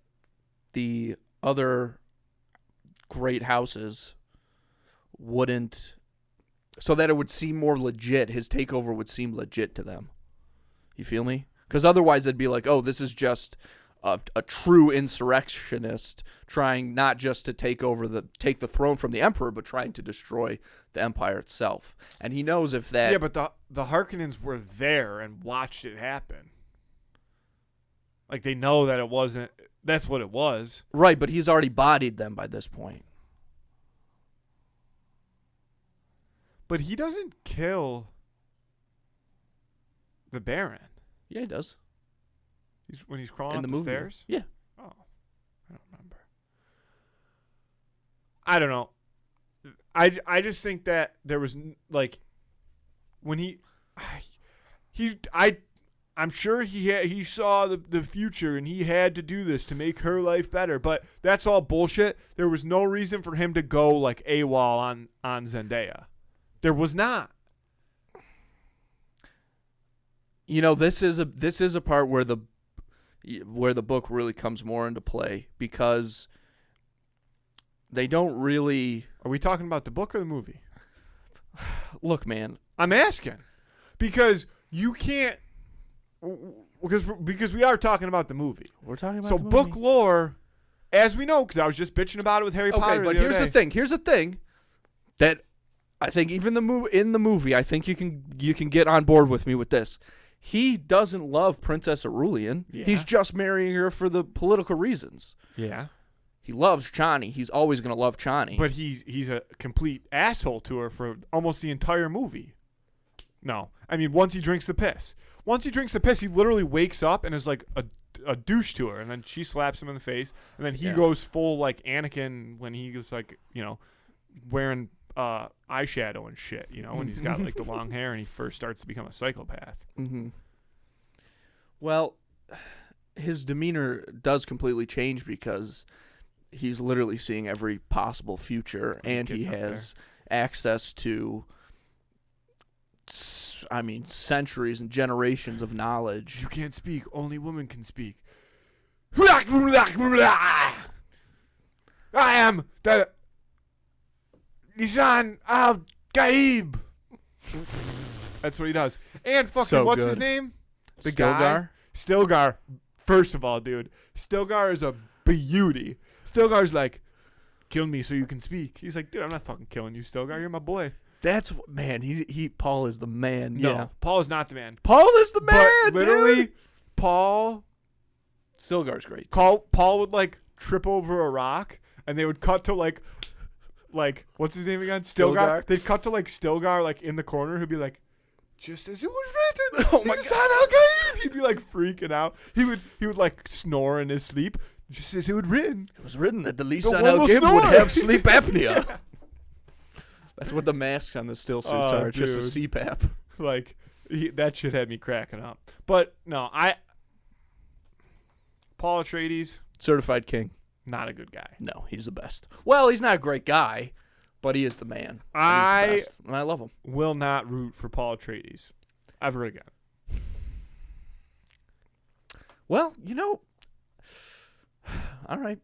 the other great houses wouldn't, so that it would seem more legit. His takeover would seem legit to them. You feel me? Because otherwise they'd be like, oh, this is just a true insurrectionist trying not just to take the throne from the Emperor, but trying to destroy the Empire itself. And he knows if that... Yeah, but the Harkonnens were there and watched it happen. Like, they know that it wasn't... That's what it was. Right, but he's already bodied them by this point. But he doesn't kill the Baron. Yeah, he does. When he's crawling In up the the movie. stairs? Yeah. Oh, I don't remember. I don't know. I just think that there was like when I'm sure he saw the future and he had to do this to make her life better, but that's all bullshit. There was no reason for him to go like AWOL on Zendaya. There was not. You know, this is a part where the book really comes more into play, because they don't really... Are we talking about the book or the movie? Look, man. I'm asking. Because you can't... Because we are talking about the movie. We're talking about so the movie. book lore, as we know, because I was just bitching about it with Harry Potter. Okay, but here's the thing. Here's the thing that I think even in the movie, I think you can get on board with me with this. He doesn't love Princess Aurelian. Yeah. He's just marrying her for the political reasons. Yeah. He loves Chani. He's always going to love Chani. But he's a complete asshole to her for almost the entire movie. No. I mean, once he drinks the piss. Once he drinks the piss, he literally wakes up and is like a douche to her. And then she slaps him in the face. And then he goes full like Anakin when he was like, wearing eyeshadow and shit, when he's got like the long hair and he first starts to become a psychopath. Mm-hmm. Well, his demeanor does completely change because he's literally seeing every possible future, and he has access to, centuries and generations of knowledge. You can't speak. Only women can speak. I am the Nisan al-Gaib. That's what he does. And fucking, So what's good. his name? The Stilgar? guy? Stilgar. First of all, dude, Stilgar is a beauty. Stilgar's like, kill me so you can speak. He's like, dude, I'm not fucking killing you, Stilgar. You're my boy. That's man. Paul is the man. No, Yeah, Paul is not the man. Paul is the man. But literally, dude. Paul Stilgar's great. Paul would like trip over a rock, and they would cut to like what's his name again? Stilgar. They'd cut to like Stilgar like in the corner, who'd be like, just as it was written. Oh my God. He'd be like freaking out. He would like snore in his sleep, just as it was written. It was written that the one Lisan will al-Gaib snore. would have sleep apnea. That's what the masks on the still suits Oh, are. It's just a dude. CPAP. Like that shit had me cracking up. But no, Paul Atreides, Certified king. not a good guy. No, he's the best. Well, he's not a great guy, but he is the man. And he's the best, and I love him. Will not root for Paul Atreides ever again. Well, all right.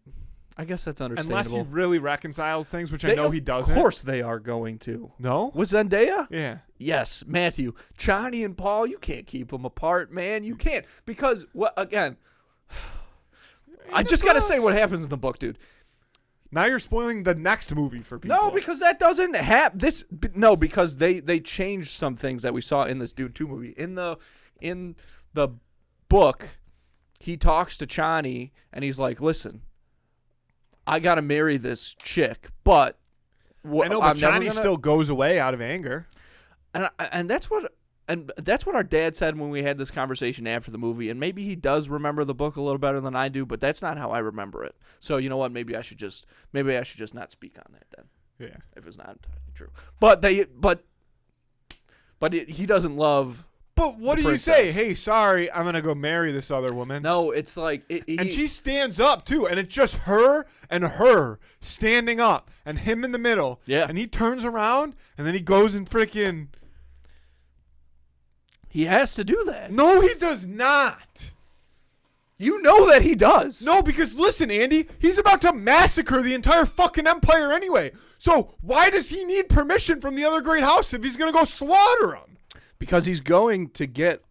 I guess that's understandable. Unless he really reconciles things, which I know he doesn't. Of course they are going to. No? With Zendaya? Yeah. Yes, Matthew. Chani and Paul, you can't keep them apart, man. You can't. Because, again, I just got to say what happens in the book, dude. Now you're spoiling the next movie for people. No, because that doesn't have this. No, because they changed some things that we saw in this Dune 2 movie. In the book, he talks to Chani and he's like, "Listen, I gotta marry this chick, but I know, but Chani still goes away out of anger." And that's what our dad said when we had this conversation after the movie. And maybe he does remember the book a little better than I do, but that's not how I remember it. So you know what? Maybe I should just not speak on that then. Yeah, if it's not entirely true. But he doesn't love. But what do princess. you say? Hey, sorry, I'm gonna go marry this other woman. No, it's like and she stands up too, and it's just her and her standing up, and him in the middle. Yeah, and he turns around, and then he goes and freaking. He has to do that. No, he does not. You know that he does. No, because listen, Andy, he's about to massacre the entire fucking empire anyway. So why does he need permission from the other great house if he's gonna go slaughter them? Because he's going to get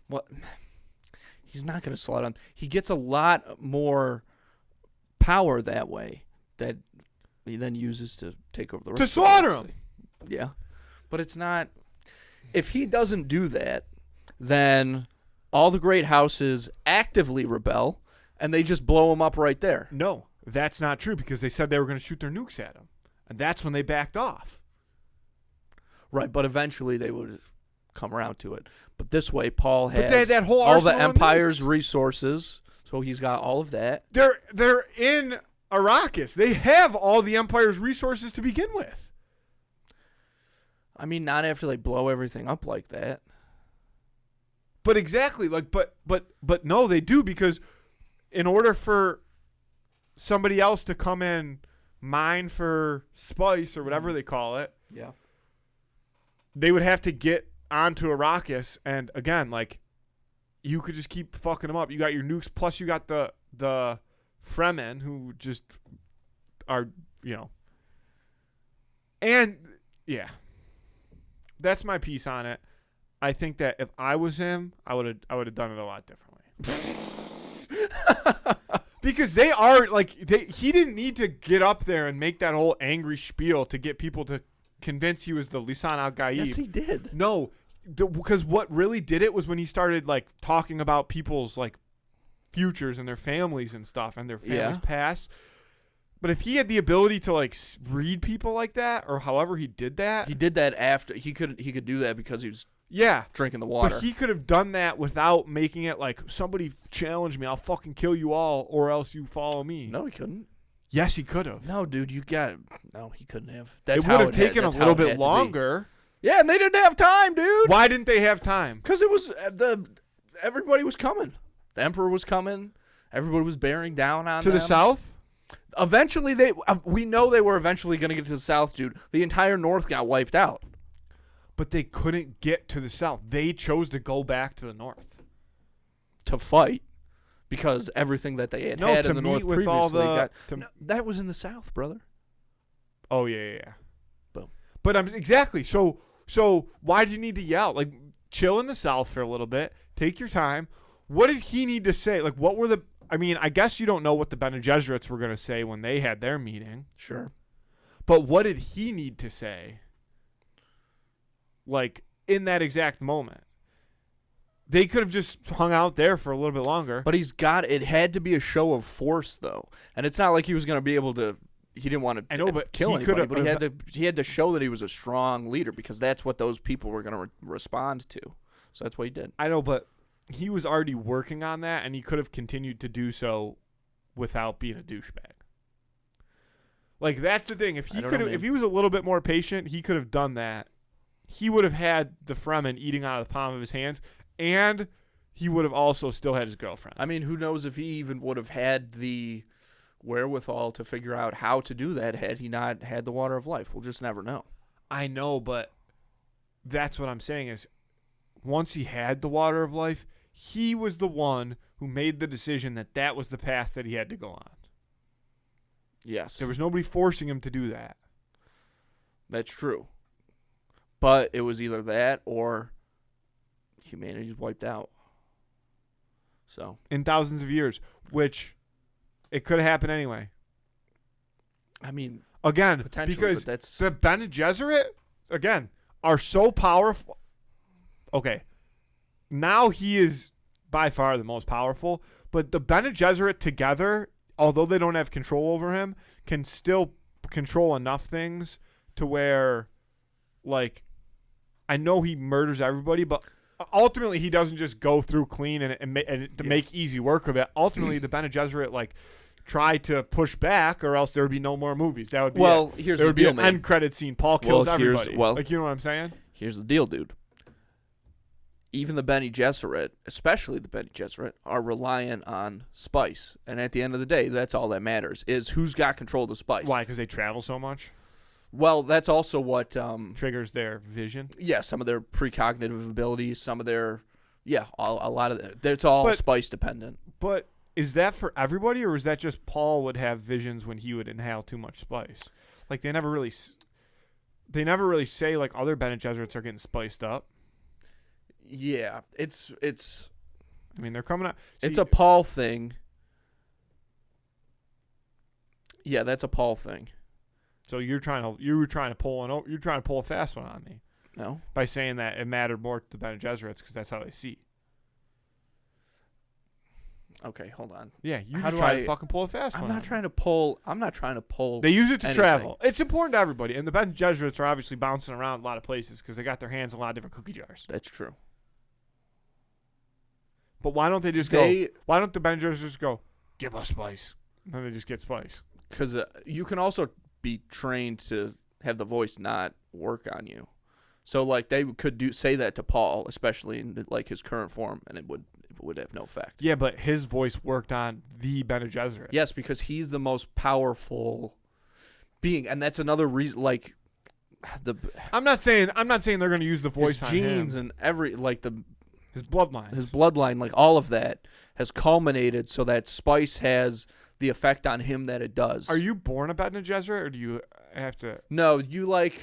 what? He's not going to slaughter them. He gets a lot more power that way that he then uses to take over the rest. To slaughter them. Yeah, but it's not. If he doesn't do that, then all the great houses actively rebel, and they just blow him up right there. No, that's not true because they said they were going to shoot their nukes at him, and that's when they backed off. Right, but eventually they would come around to it. But this way, Paul has that whole all the arsenal of Empire's nukes. Resources, so he's got all of that. They're in Arrakis. They have all the Empire's resources to begin with. I mean, not after they blow everything up like that. But exactly, like, but no, they do, because in order for somebody else to come in, mine for spice or whatever they call it, Yeah. they would have to get onto Arrakis, and again, like, you could just keep fucking them up. You got your nukes, plus you got the Fremen who just are, and yeah, that's my piece on it. I think that if I was him, I would have done it a lot differently. Because they are like he didn't need to get up there and make that whole angry spiel to get people to convince he was the Lisan al-Gaib. Yes, he did. No, because what really did it was when he started like talking about people's like futures and their families and stuff and their families' past. But if he had the ability to like read people like that, or however he did that after he could do that because he was yeah drinking the water. But he could have done that without making it like, somebody challenge me, I'll fucking kill you all, or else you follow me. No, he couldn't. Yes, he could have. No, dude, he couldn't have. It would have taken a little bit longer. Yeah, and they didn't have time, dude. Why didn't they have time? Because it was everybody was coming. The Emperor was coming. Everybody was bearing down on to them. the south. Eventually, we know they were eventually going to get to the south, dude. The entire north got wiped out. But they couldn't get to the south. They chose to go back to the north to fight because everything that they had in the north with previously that was in the south, brother. Oh yeah. Boom. But exactly. So why did you need to yell? Like, chill in the south for a little bit. Take your time. What did he need to say? Like, what were the? I mean, I guess you don't know what the Bene Gesserits were going to say when they had their meeting. Sure. But what did he need to say? Like, in that exact moment. They could have just hung out there for a little bit longer. But it had to be a show of force, though. And it's not like he was going to be able to, he didn't want to kill anybody, but he had to show that he was a strong leader because that's what those people were going to respond to. So that's what he did. I know, but he was already working on that, and he could have continued to do so without being a douchebag. Like, that's the thing. If he was a little bit more patient, he could have done that. He would have had the Fremen eating out of the palm of his hands, and he would have also still had his girlfriend. I mean, who knows if he even would have had the wherewithal to figure out how to do that had he not had the water of life. We'll just never know. I know, but that's what I'm saying is once he had the water of life, he was the one who made the decision that was the path that he had to go on. Yes. There was nobody forcing him to do that. That's true. But it was either that or humanity's wiped out. So in thousands of years, which it could have happened anyway. I mean, Again, potentially, because but that's the Bene Gesserit, again, are so powerful. Okay. Now he is by far the most powerful, but the Bene Gesserit together, although they don't have control over him, can still control enough things to where, like, I know he murders everybody, but ultimately he doesn't just go through clean and to make easy work of it. Ultimately, the Bene Gesserit, like, try to push back, or else there would be no more movies. That would be here's there the would be deal, an man. end credit scene. Paul kills everybody. Well, like, you know what I'm saying? Here's the deal, dude. Even the Bene Gesserit, especially the Bene Gesserit, are reliant on spice. And at the end of the day, that's all that matters, is who's got control of the spice. Why? Because they travel so much? Well, that's also what... triggers their vision? Yeah, some of their precognitive abilities, some of their... Yeah, a lot of it. It's all spice dependent. But is that for everybody, or is that just Paul would have visions when he would inhale too much spice? Like, they never really say, like, other Bene Gesserits are getting spiced up. Yeah, it's I mean, they're coming out. it's a Paul thing. Yeah, that's a Paul thing. So you were trying to pull a fast one on me No. by saying that it mattered more to the Bene Gesserits because that's how they see. Okay, hold on. Yeah, you How just do try I- to fucking pull a fast I'm one. not trying to pull. They use it to anything. travel. It's important to everybody, and the Bene Gesserits are obviously bouncing around a lot of places because they got their hands in a lot of different cookie jars. That's true. But why don't they just go? Why don't the Bene Gesserits just go? Give us spice, and then they just get spice. Because you can also be trained to have the voice not work on you. So like they could say that to Paul, especially in like his current form, and it would have no effect. Yeah, but his voice worked on the Bene Gesserit. Yes, because he's the most powerful being, and that's another reason. Like I'm not saying they're going to use the voice his on genes him. and His bloodline. his bloodline, like all of that, has culminated so that spice has the effect on him that it does. Are you born a Bene Gesserit, or do you have to? No, you like.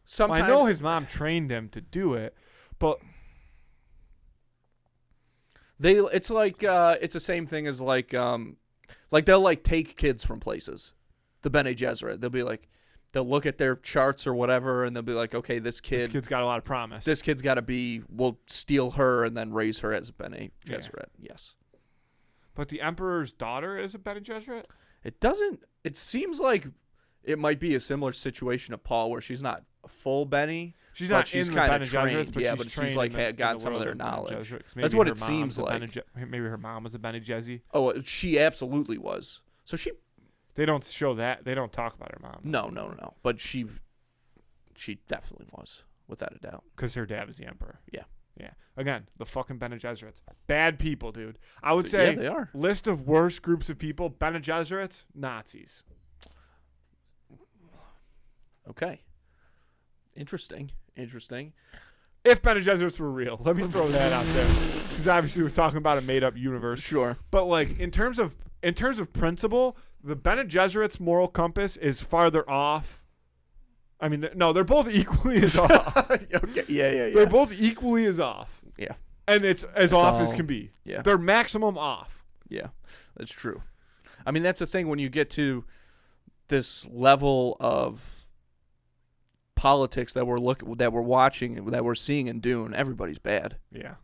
Sometimes Well, I know his mom trained him to do it, but it's the same thing as like they'll like take kids from places. The Bene Gesserit, they'll look at their charts or whatever, and they'll be like, okay, this kid's got a lot of promise. This kid's got to be. We'll steal her and then raise her as a Bene Gesserit. Yeah. Yes. But the Emperor's daughter is a Bene Gesserit? It doesn't. It seems like it might be a similar situation to Paul, where she's not a full Bene. She's not she's in the kind Bene of trained. Gesserits, but Yeah, she's but trained she's like in the, got in the some of world their of Bene knowledge. Gesserit. 'Cause That's maybe what her it mom seems was a like. Maybe her mom was a Bene Gesserit. Oh, she absolutely was. So she. They don't show that. They don't talk about her mom. No. But she definitely was, without a doubt. Because her dad was the Emperor. Yeah. Yeah. Again, the fucking Bene Gesserits. Bad people, dude. I would say Yeah, they are. list of worst groups of people, Bene Gesserits, Nazis. Okay. Interesting. If Bene Gesserits were real. Let me throw that out there. Because obviously we're talking about a made-up universe. Sure. But like in terms of principle, the Bene Gesserit's moral compass is farther off. I mean, no, they're both equally as off. Okay. Yeah. They're both equally as off. Yeah. And it's as off as can be. Yeah. They're maximum off. Yeah. That's true. I mean, that's the thing when you get to this level of politics that we're watching, that we're seeing in Dune. Everybody's bad. Yeah.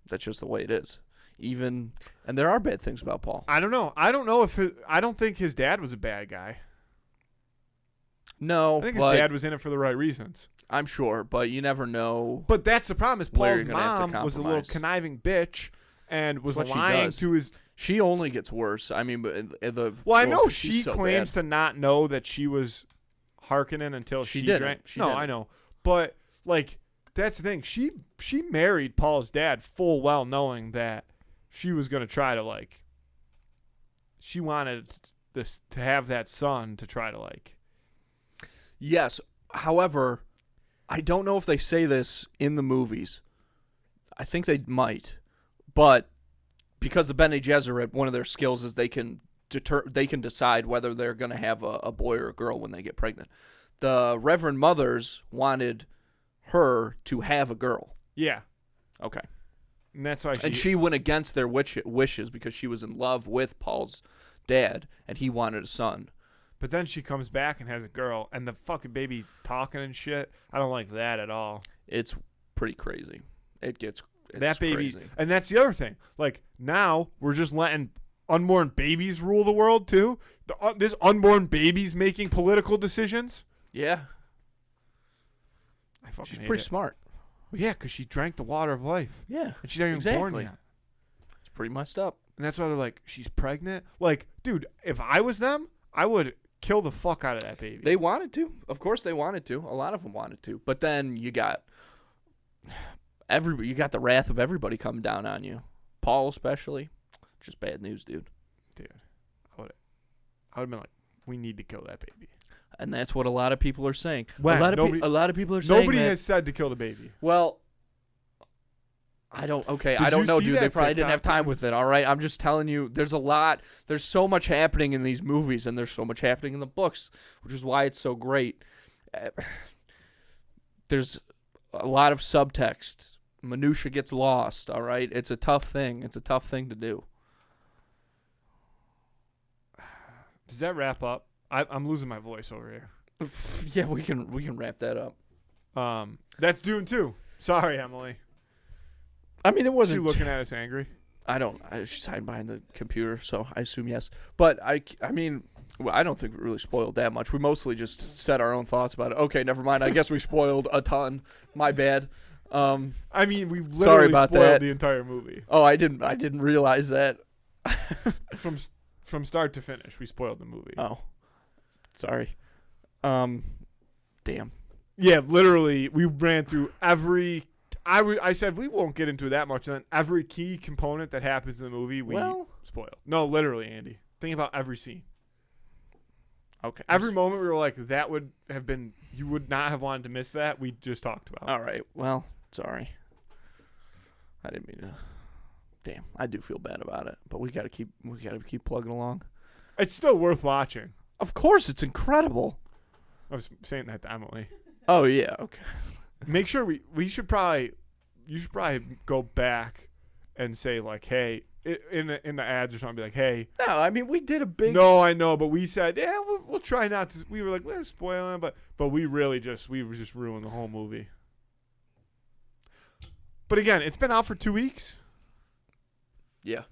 That's just the way it is. And there are bad things about Paul. I don't know. I don't think his dad was a bad guy. No, I think his dad was in it for the right reasons. I'm sure, but you never know. But that's the problem. Is where Paul's you're gonna have to mom was a little compromise. conniving bitch and was That's what she lying does. to his. She only gets worse. I mean, but Well, I know she's she so claims bad. to not know that she was hearkening until she didn't. drank. She no, didn't. I know, but like that's the thing. She married Paul's dad full well knowing that she was going to try to like. She wanted this to have that son to try to like. Yes. However, I don't know if they say this in the movies. I think they might, but because the Bene Gesserit, one of their skills is they can decide whether they're going to have a boy or a girl when they get pregnant. The Reverend Mothers wanted her to have a girl. Yeah, Okay. and that's why She went against their wishes because she was in love with Paul's dad and he wanted a son. But then she comes back and has a girl, and the fucking baby talking and shit. I don't like that at all. It's pretty crazy. It's That baby, crazy. and that's the other thing. Like, now we're just letting unborn babies rule the world too. This unborn baby's making political decisions. Yeah. I fucking She's hate pretty it. smart. Well, yeah, because she drank the water of life, Yeah. and she's not even born yet. It's pretty messed up. And that's why they're like, she's pregnant. Like, dude, if I was them, I would kill the fuck out of that baby. They wanted to. Of course they wanted to. A lot of them wanted to. But then you got the wrath of everybody coming down on you. Paul especially. Just bad news, dude. I would have been like, we need to kill that baby. And that's what a lot of people are saying. When? A lot of people are saying Nobody that, has said to kill the baby. Well, I don't Did know, you dude. see They that probably didn't have TikTok? time with it, all right? I'm just telling you, there's so much happening in these movies, and there's so much happening in the books, which is why it's so great. There's a lot of subtext. Minutia gets lost, all right? It's a tough thing. It's a tough thing to do. Does that wrap up? I'm losing my voice over here. Yeah, we can wrap that up. That's Dune 2. Sorry, Emily. I mean, it Is she wasn't. looking at us angry? She's hiding behind the computer, so I assume yes. But I mean, well, I don't think we really spoiled that much. We mostly just said our own thoughts about it. Okay, never mind. I guess we spoiled a ton. My bad. I mean, we Sorry literally about spoiled that. the entire movie. Oh, I didn't realize that. From start to finish, we spoiled the movie. Oh, sorry. Damn. Yeah, literally, we ran through every. I said we won't get into that much, and then every key component that happens in the movie, we spoiled. No, literally, Andy. Think about every scene. Okay. Every moment we were like, that would have been. You would not have wanted to miss that. We just talked about. All right. Well, sorry. I didn't mean to. Damn, I do feel bad about it, but we gotta keep plugging along. It's still worth watching. Of course, it's incredible. I was saying that to Emily. Oh yeah, okay. Make sure you should probably go back and say like, hey, in the ads or something, be like, hey. No, I mean we did a big. No, I know, but we said, yeah, we'll try not to. We were like, we're spoiling, but we just ruined the whole movie. But again, it's been out for 2 weeks. Yeah.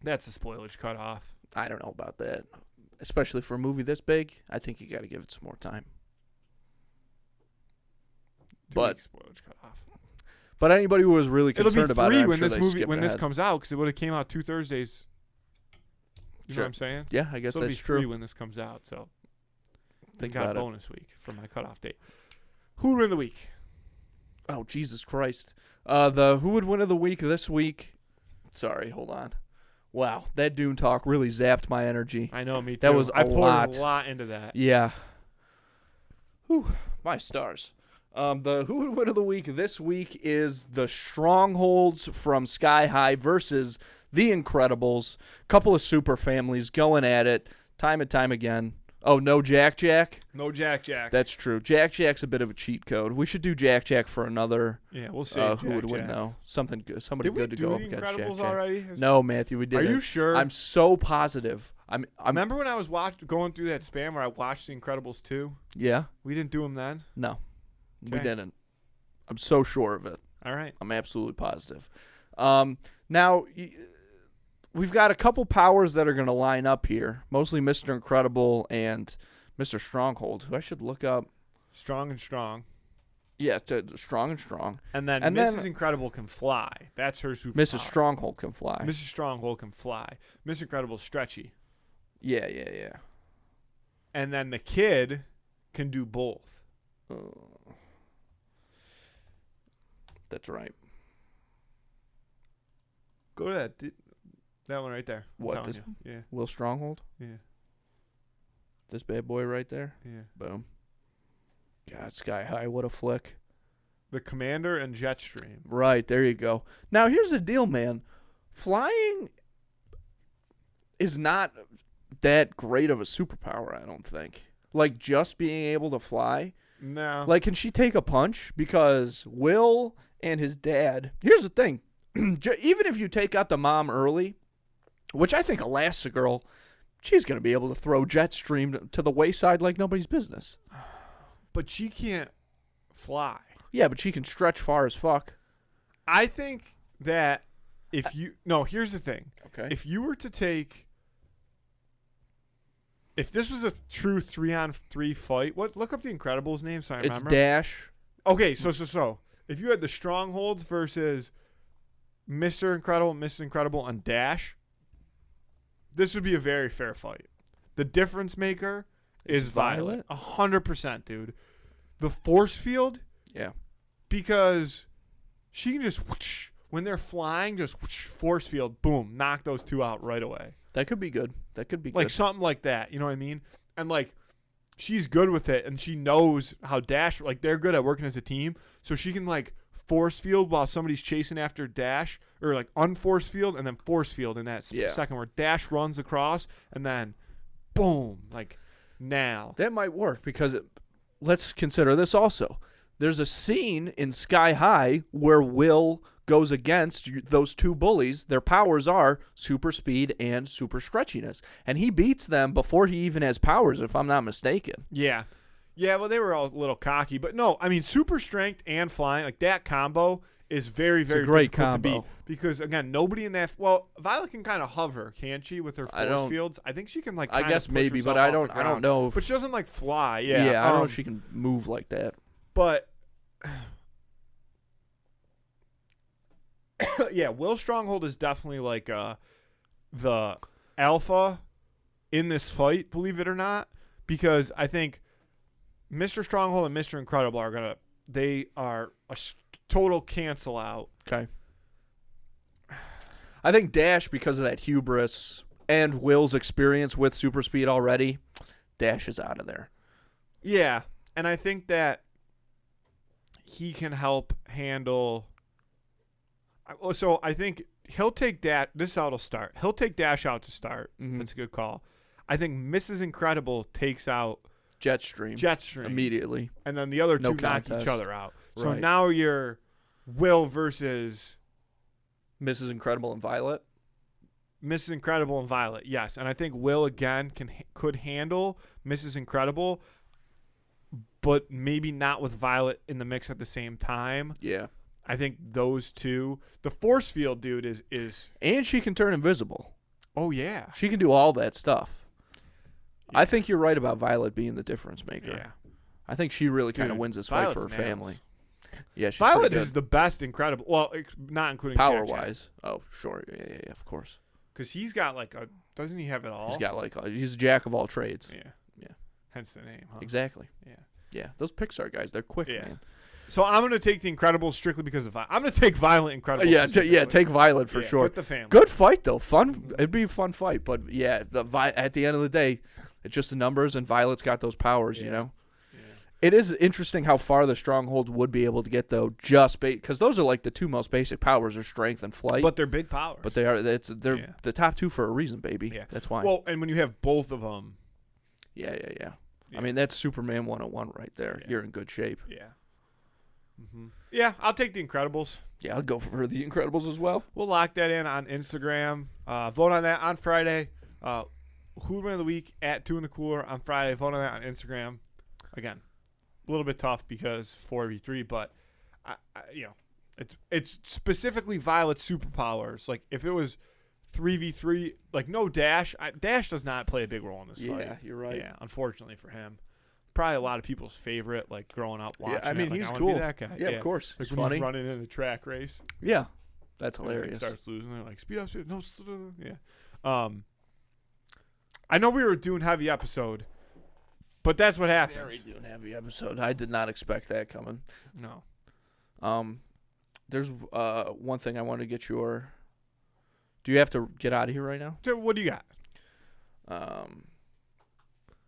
That's the spoilage cut off. I don't know about that, especially for a movie this big. I think you got to give it some more time. But spoilage cut off. But anybody who was really It'll concerned be about 3 it, I'm when sure this they movie skipped when this ahead. comes out, because it would have came out 2 Thursdays. You know Sure. what I'm saying? Yeah, I guess So it'll that's be 3 true. when this comes out. So Think got about a it. bonus week for my cutoff date. Who would win the week? Oh Jesus Christ! The who would win of the week this week? Sorry, hold on. Wow, that Dune talk really zapped my energy. I know, me too. That was I a poured lot. a lot into that. Yeah. Whew, my stars. The who would win of the week this week is the Strongholds from Sky High versus the Incredibles. Couple of super families going at it time and time again. Oh, no Jack Jack? No Jack. That's true. Jack Jack's a bit of a cheat code. We should do Jack Jack for another. Yeah, we'll see. Who would win though? Something good. Somebody Did we good to do go the against Jack Incredibles Jack. already? No, Matthew, we Are didn't. you sure? I'm so positive. I'm Remember when I was going through that spam where I watched The Incredibles 2? Yeah. We didn't do them then? No. We Okay. didn't. I'm so sure of it. All right. I'm absolutely positive. Now, we've got a couple powers that are going to line up here. Mostly Mr. Incredible and Mr. Stronghold, who I should look up. Strong and strong. Yeah, Strong and Strong. And then And Mrs. then- Incredible can fly. That's her superpower. Mrs. Stronghold can fly. Mrs. Stronghold can fly. Mr. Incredible's stretchy. Yeah. And then the kid can do both. That's right. Go to that one right there. I'm What, telling this you. Yeah. Will Stronghold? Yeah. This bad boy right there? Yeah. Boom. God, Sky High, what a flick. The Commander and Jetstream. Right, there you go. Now, here's the deal, man. Flying is not that great of a superpower, I don't think. Like, just being able to fly. No. Like, can she take a punch? Because Will and his dad... Here's the thing. Even if you take out the mom early, which I think Elastigirl... she's going to be able to throw Jetstream to the wayside like nobody's business. But she can't fly. Yeah, but she can stretch far as fuck. I think that if you no, here's the thing. Okay. If you were to take, if this was a true 3-on-3 fight, look up the Incredibles name so I It's remember. Dash. Okay, so if you had the Strongholds versus Mr. Incredible, Mrs. Incredible, and Dash, this would be a very fair fight. The difference maker is Violet. 100%, dude. The force field, Yeah. because she can just whoosh, when they're flying, just whoosh, force field, boom, knock those two out right away. That could be good. That could be Like good. something like that, you know what I mean? And like she's good with it, and she knows how Dash, like they're good at working as a team, so she can like force field while somebody's chasing after Dash, or like unforce field and then force field in that Yeah. second where Dash runs across and then boom, like now. That might work because let's consider this also. There's a scene in Sky High where Will goes against those two bullies. Their powers are super speed and super stretchiness. And he beats them before he even has powers, if I'm not mistaken. Yeah. Yeah, well, they were all a little cocky. But no, I mean, super strength and flying, like that combo is very, very a great difficult combo. to beat. Because, again, nobody in that. Well, Violet can kind of hover, can't she, with her I force don't- fields? I think she can, like, I kinda guess push maybe, but herself I off don't the I don't ground. know. But she doesn't, like, fly. Yeah, Yeah. I don't know if she can move like that. But, yeah, Will Stronghold is definitely, like, the alpha in this fight, believe it or not. Because I think Mr. Stronghold and Mr. Incredible they are a total cancel out. Okay. I think Dash, because of that hubris and Will's experience with super speed already, Dash is out of there. Yeah, and I think that he can help handle. So I think he'll take Dash. This is how it'll start. He'll take Dash out to start. Mhm. That's a good call. I think Mrs. Incredible takes out Jetstream. Immediately. and then the other No two knock contest. each other out. So Right. now you're Will versus Mrs. Incredible and Violet. Mrs. Incredible and Violet. Yes, and I think Will again could handle Mrs. Incredible, but maybe not with Violet in the mix at the same time. Yeah. I think those two. The force field, dude, is. And she can turn invisible. Oh yeah. She can do all that stuff. I think you're right about Violet being the difference maker. Yeah. I think she really kind of Dude, wins this fight for her Violet's nails. family. Yeah, she's Violet pretty good. is the best Incredible. Well, not including Power-wise. Oh, sure. Yeah, of course. because he's got like a. Doesn't he have it all? He's got he's a jack of all trades. Yeah. Yeah. Hence the name, huh? Exactly. Yeah. Yeah, those Pixar guys, they're quick, Yeah. man. So I'm gonna take the Incredibles strictly because of Violet. I'm gonna take Violet Incredible. Yeah, specifically. take Violet for Yeah, sure. With the family. Good fight though, fun. It'd be a fun fight, but yeah, at the end of the day, it's just the numbers, and Violet's got those powers, you Yeah. know. Yeah. It is interesting how far the Strongholds would be able to get though, just because those are like the two most basic powers are strength and flight. But they're big powers. But they're Yeah. the top two for a reason, baby. Yeah. That's why. Well, and when you have both of them. Yeah. Yeah. I mean, that's Superman 101 right there. Yeah. You're in good shape. Yeah. Yeah, I'll take the Incredibles. Yeah, I'll go for the Incredibles as well. We'll lock that in on Instagram. Vote on that on Friday. Hoodwin of the week at 2 in the Cooler on Friday. Vote on that on Instagram. Again, a little bit tough because 4v3, but it's specifically Violet's superpowers. Like if it was 3v3, like no Dash. Dash does not play a big role in this fight. Yeah, you're right. Yeah, unfortunately for him. Probably a lot of people's favorite, like growing up watching. Yeah, I mean it. Like, he's I wanna cool. Be that guy. Yeah, of course. Like He's when funny. he's running in the track race. Yeah, that's And then he hilarious. starts losing. They're like, speed up. No, yeah. I know we were doing heavy episode, but that's what happens. Very doing heavy episode. I did not expect that coming. No. There's one thing I want to get your. Do you have to get out of here right now? So what do you got?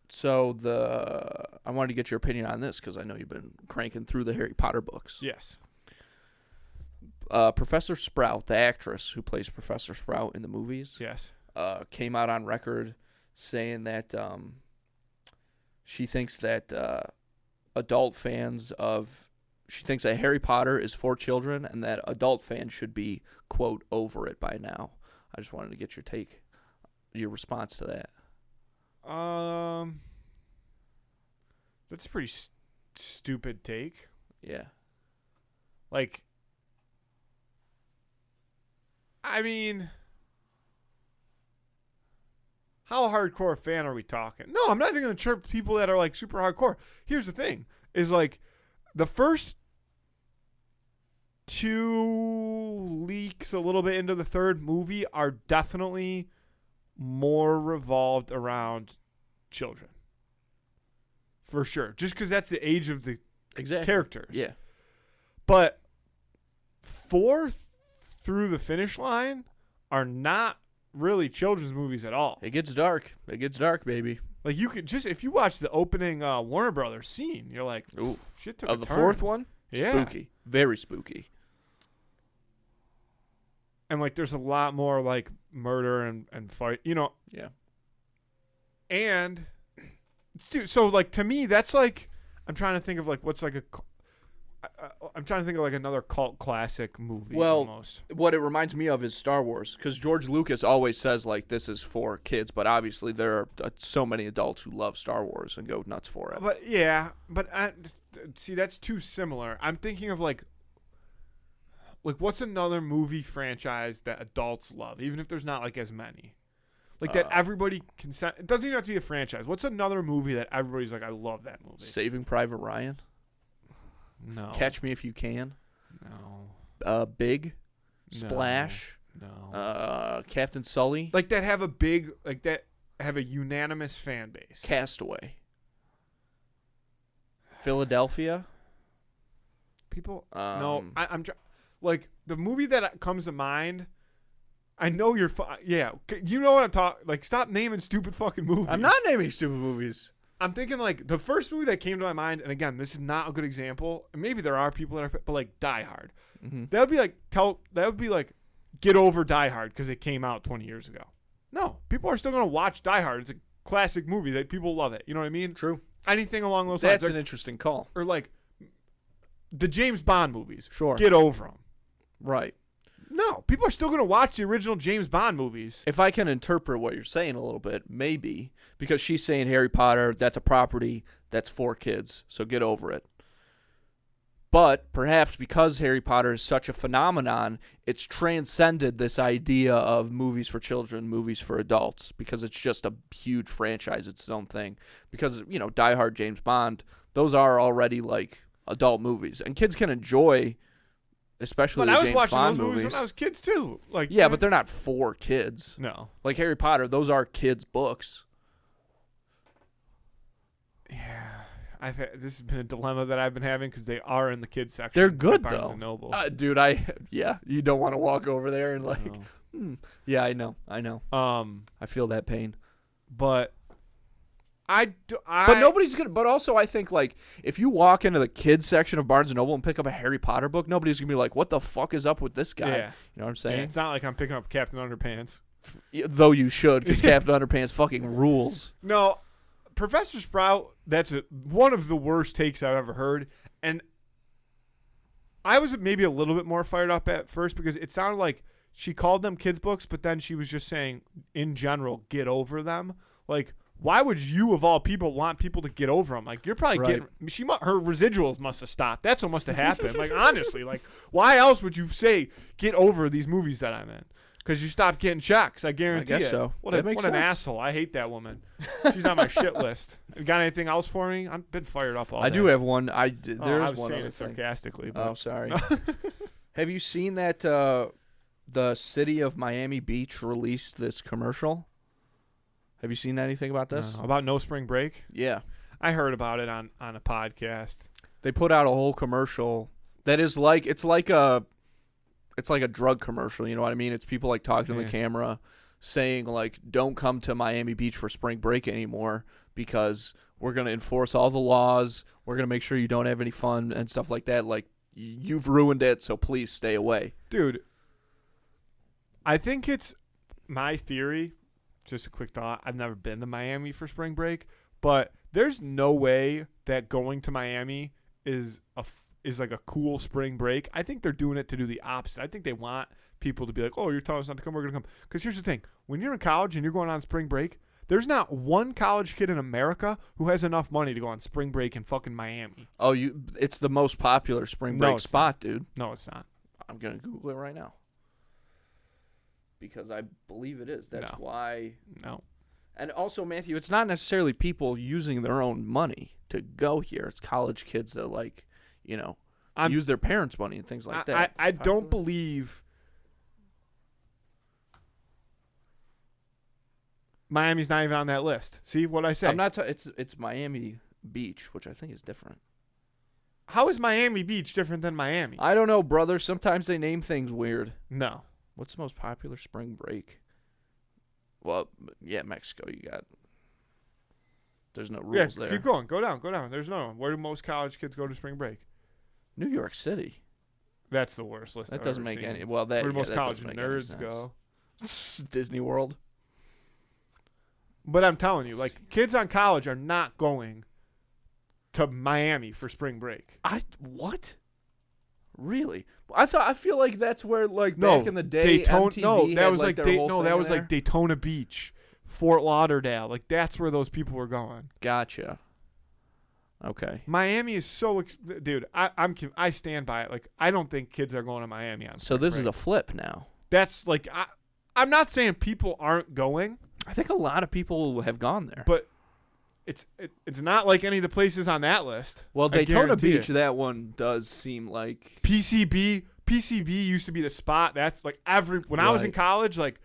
So I wanted to get your opinion on this because I know you've been cranking through the Harry Potter books. Yes. Professor Sprout, the actress who plays Professor Sprout in the movies, Yes. came out on record saying that she thinks that she thinks that Harry Potter is for children and that adult fans should be, quote, over it by now. I just wanted to get your response to that. That's a pretty stupid take. Yeah. Like, I mean, how hardcore a fan are we talking? No, I'm not even going to chirp people that are like super hardcore. Here's the thing is like the first two leaks a little bit into the third movie are definitely more revolved around children. For sure. Just because that's the age of the characters. Yeah. But 4 through the finish line are not really children's movies at all. It gets dark. It gets dark, baby. Like you could just, if you watch the opening Warner Brothers scene, you're like, ooh, shit took a the turn. fourth one? Yeah. Spooky. Very spooky. And like there's a lot more like murder and fight, you know. Yeah. And dude, so like to me that's like, I'm trying to think of like what's like I'm trying to think of like another cult classic movie. Well, almost. What it reminds me of is Star Wars, because George Lucas always says like this is for kids, but obviously there are so many adults who love Star Wars and go nuts for it. But yeah, but see that's too similar. I'm thinking of like what's another movie franchise that adults love, even if there's not like as many, like that everybody can. It doesn't even have to be a franchise. What's another movie that everybody's like, I love that movie? Saving Private Ryan. No. Catch Me If You Can. No. Big. Splash. No. Captain Sully. Like that have a big, like that have a unanimous fan base. Castaway. Philadelphia. People. No, I'm like the movie that comes to mind. I know you're. Yeah, you know what I'm talking. Like, stop naming stupid fucking movies. I'm not naming stupid movies. I'm thinking like the first movie that came to my mind, and again, this is not a good example. Maybe there are people that are, but like Die Hard. Mm-hmm. That would be like get over Die Hard because it came out 20 years ago. No, people are still gonna watch Die Hard. It's a classic movie that people love it. You know what I mean? True. Anything along those lines. That's an interesting call. Or like the James Bond movies. Sure. Get over them. Right. No, people are still going to watch the original James Bond movies. If I can interpret what you're saying a little bit, maybe, because she's saying Harry Potter, that's a property that's for kids, so get over it. But perhaps because Harry Potter is such a phenomenon, it's transcended this idea of movies for children, movies for adults, because it's just a huge franchise, it's its own thing. Because, you know, Die Hard, James Bond, those are already like adult movies, and kids can enjoy. Especially but the I was James watching Bond those movies when I was kids too. Like yeah, but they're not for kids. No. Like Harry Potter, those are kids' books. Yeah, this has been a dilemma that I've been having because they are in the kids section. They're good at Barnes though, and Noble. Dude. You don't want to walk over there and like, yeah, I know. I feel that pain. But but nobody's gonna. But also, I think like if you walk into the kids section of Barnes and Noble and pick up a Harry Potter book, nobody's gonna be like, "What the fuck is up with this guy?" Yeah. You know what I'm saying? Yeah, it's not like I'm picking up Captain Underpants. Though you should, because Captain Underpants fucking rules. No, Professor Sprout. That's one of the worst takes I've ever heard, and I was maybe a little bit more fired up at first because it sounded like she called them kids books, but then she was just saying, in general, get over them. Like, why would you, of all people, want people to get over them? Like, you're probably right. getting her residuals must have stopped. That's what must have happened. Like, honestly, like, why else would you say get over these movies that I'm in? Because you stopped getting checks. I guarantee I guess it. so. What That an makes sense. asshole. I hate that woman. She's on my shit list. Got anything else for me? I've been fired up all day. I do have one. There I is was one saying other it thing. sarcastically. But Oh, sorry. Have you seen that the city of Miami Beach released this commercial? Have you seen anything about this? No. About No Spring Break? Yeah. I heard about it on a podcast. They put out a whole commercial that is like it's like a drug commercial, you know what I mean? It's people like talking to the camera saying like don't come to Miami Beach for spring break anymore because we're going to enforce all the laws. We're going to make sure you don't have any fun and stuff like that. Like you've ruined it, so please stay away. Dude, I think it's my theory. Just a quick thought. I've never been to Miami for spring break, but there's no way that going to Miami is like a cool spring break. I think they're doing it to do the opposite. I think they want people to be like, "Oh, you're telling us not to come. We're gonna come." Because here's the thing: when you're in college and you're going on spring break, There's not one college kid in America who has enough money to go on spring break in fucking Miami. Oh, it's the most popular spring No, break it's spot, dude. No, it's not. I'm going to Google it right now. Because I believe it is. That's No. why. No. And also, Matthew, it's not necessarily people using their own money to go here. It's college kids that, like, you know, use their parents' money and things like that. I don't believe Miami's not even on that list. See what I say? I'm not. It's Miami Beach, which I think is different. How is Miami Beach different than Miami? I don't know, brother. Sometimes they name things weird. No. What's the most popular spring break? Well, yeah, Mexico. You got. There's no rules there. Keep going. Go down. There's no one. Where do most college kids go to spring break? New York City. That's the worst list. That I've doesn't ever make seen. any. Well, that. Where do most that college doesn't make any nerds sense. go? Disney World. But I'm telling you, like, kids on college are not going to Miami for spring break. What? Really? I feel like that's where, like, No, back in the day, Daytona. MTV No, that had, was like their whole no, thing that in was there. like Daytona Beach, Fort Lauderdale. Like, that's where those people were going. Gotcha. Okay. Miami is so dude. I stand by it. Like, I don't think kids are going to Miami on. So this spring is a break. flip now. That's like I'm not saying people aren't going, I think a lot of people have gone there. but it's not like any of the places on that list. Well, I Daytona guarantee Beach, it. that one does seem like PCB used to be the spot. That's like when I was in Right. college, like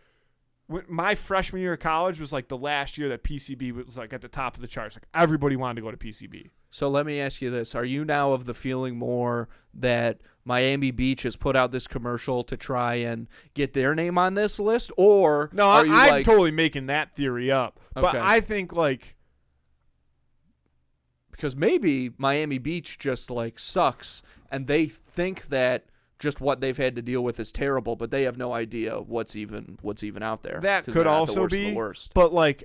my freshman year of college was like the last year that PCB was like at the top of the charts. Like, everybody wanted to go to PCB. So let me ask you this. Are you now of the feeling more that Miami Beach has put out this commercial to try and get their name on this list? Or No, are you I'm like, totally making that theory up. But Okay. I think, like, because maybe Miami Beach just, like, sucks and they think that just what they've had to deal with is terrible, but they have no idea what's even out there. that 'Cause could they're not also the worst of be. the worst. But, like,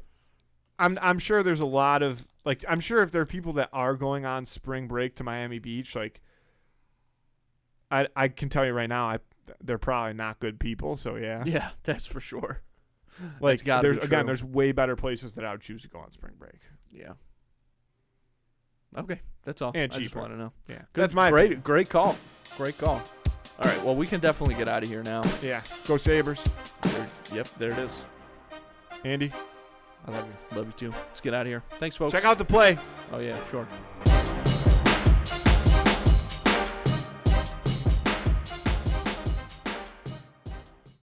I'm sure there's a lot of, like, I'm sure if there are people that are going on spring break to Miami Beach, like, I can tell you right now, they're probably not good people. So yeah, Yeah, that's for sure. like, gotta be true. there's way better places that I would choose to go on spring break. Yeah. Okay, that's all. And I just cheaper. want to know. Yeah, Good, that's my great, opinion. great call. Great call. All right, well, we can definitely get out of here now. Yeah, go Sabres. Yep, there it is. Andy, I love you. Love you too. Let's get out of here. Thanks, folks. Check out the play. Oh yeah, sure.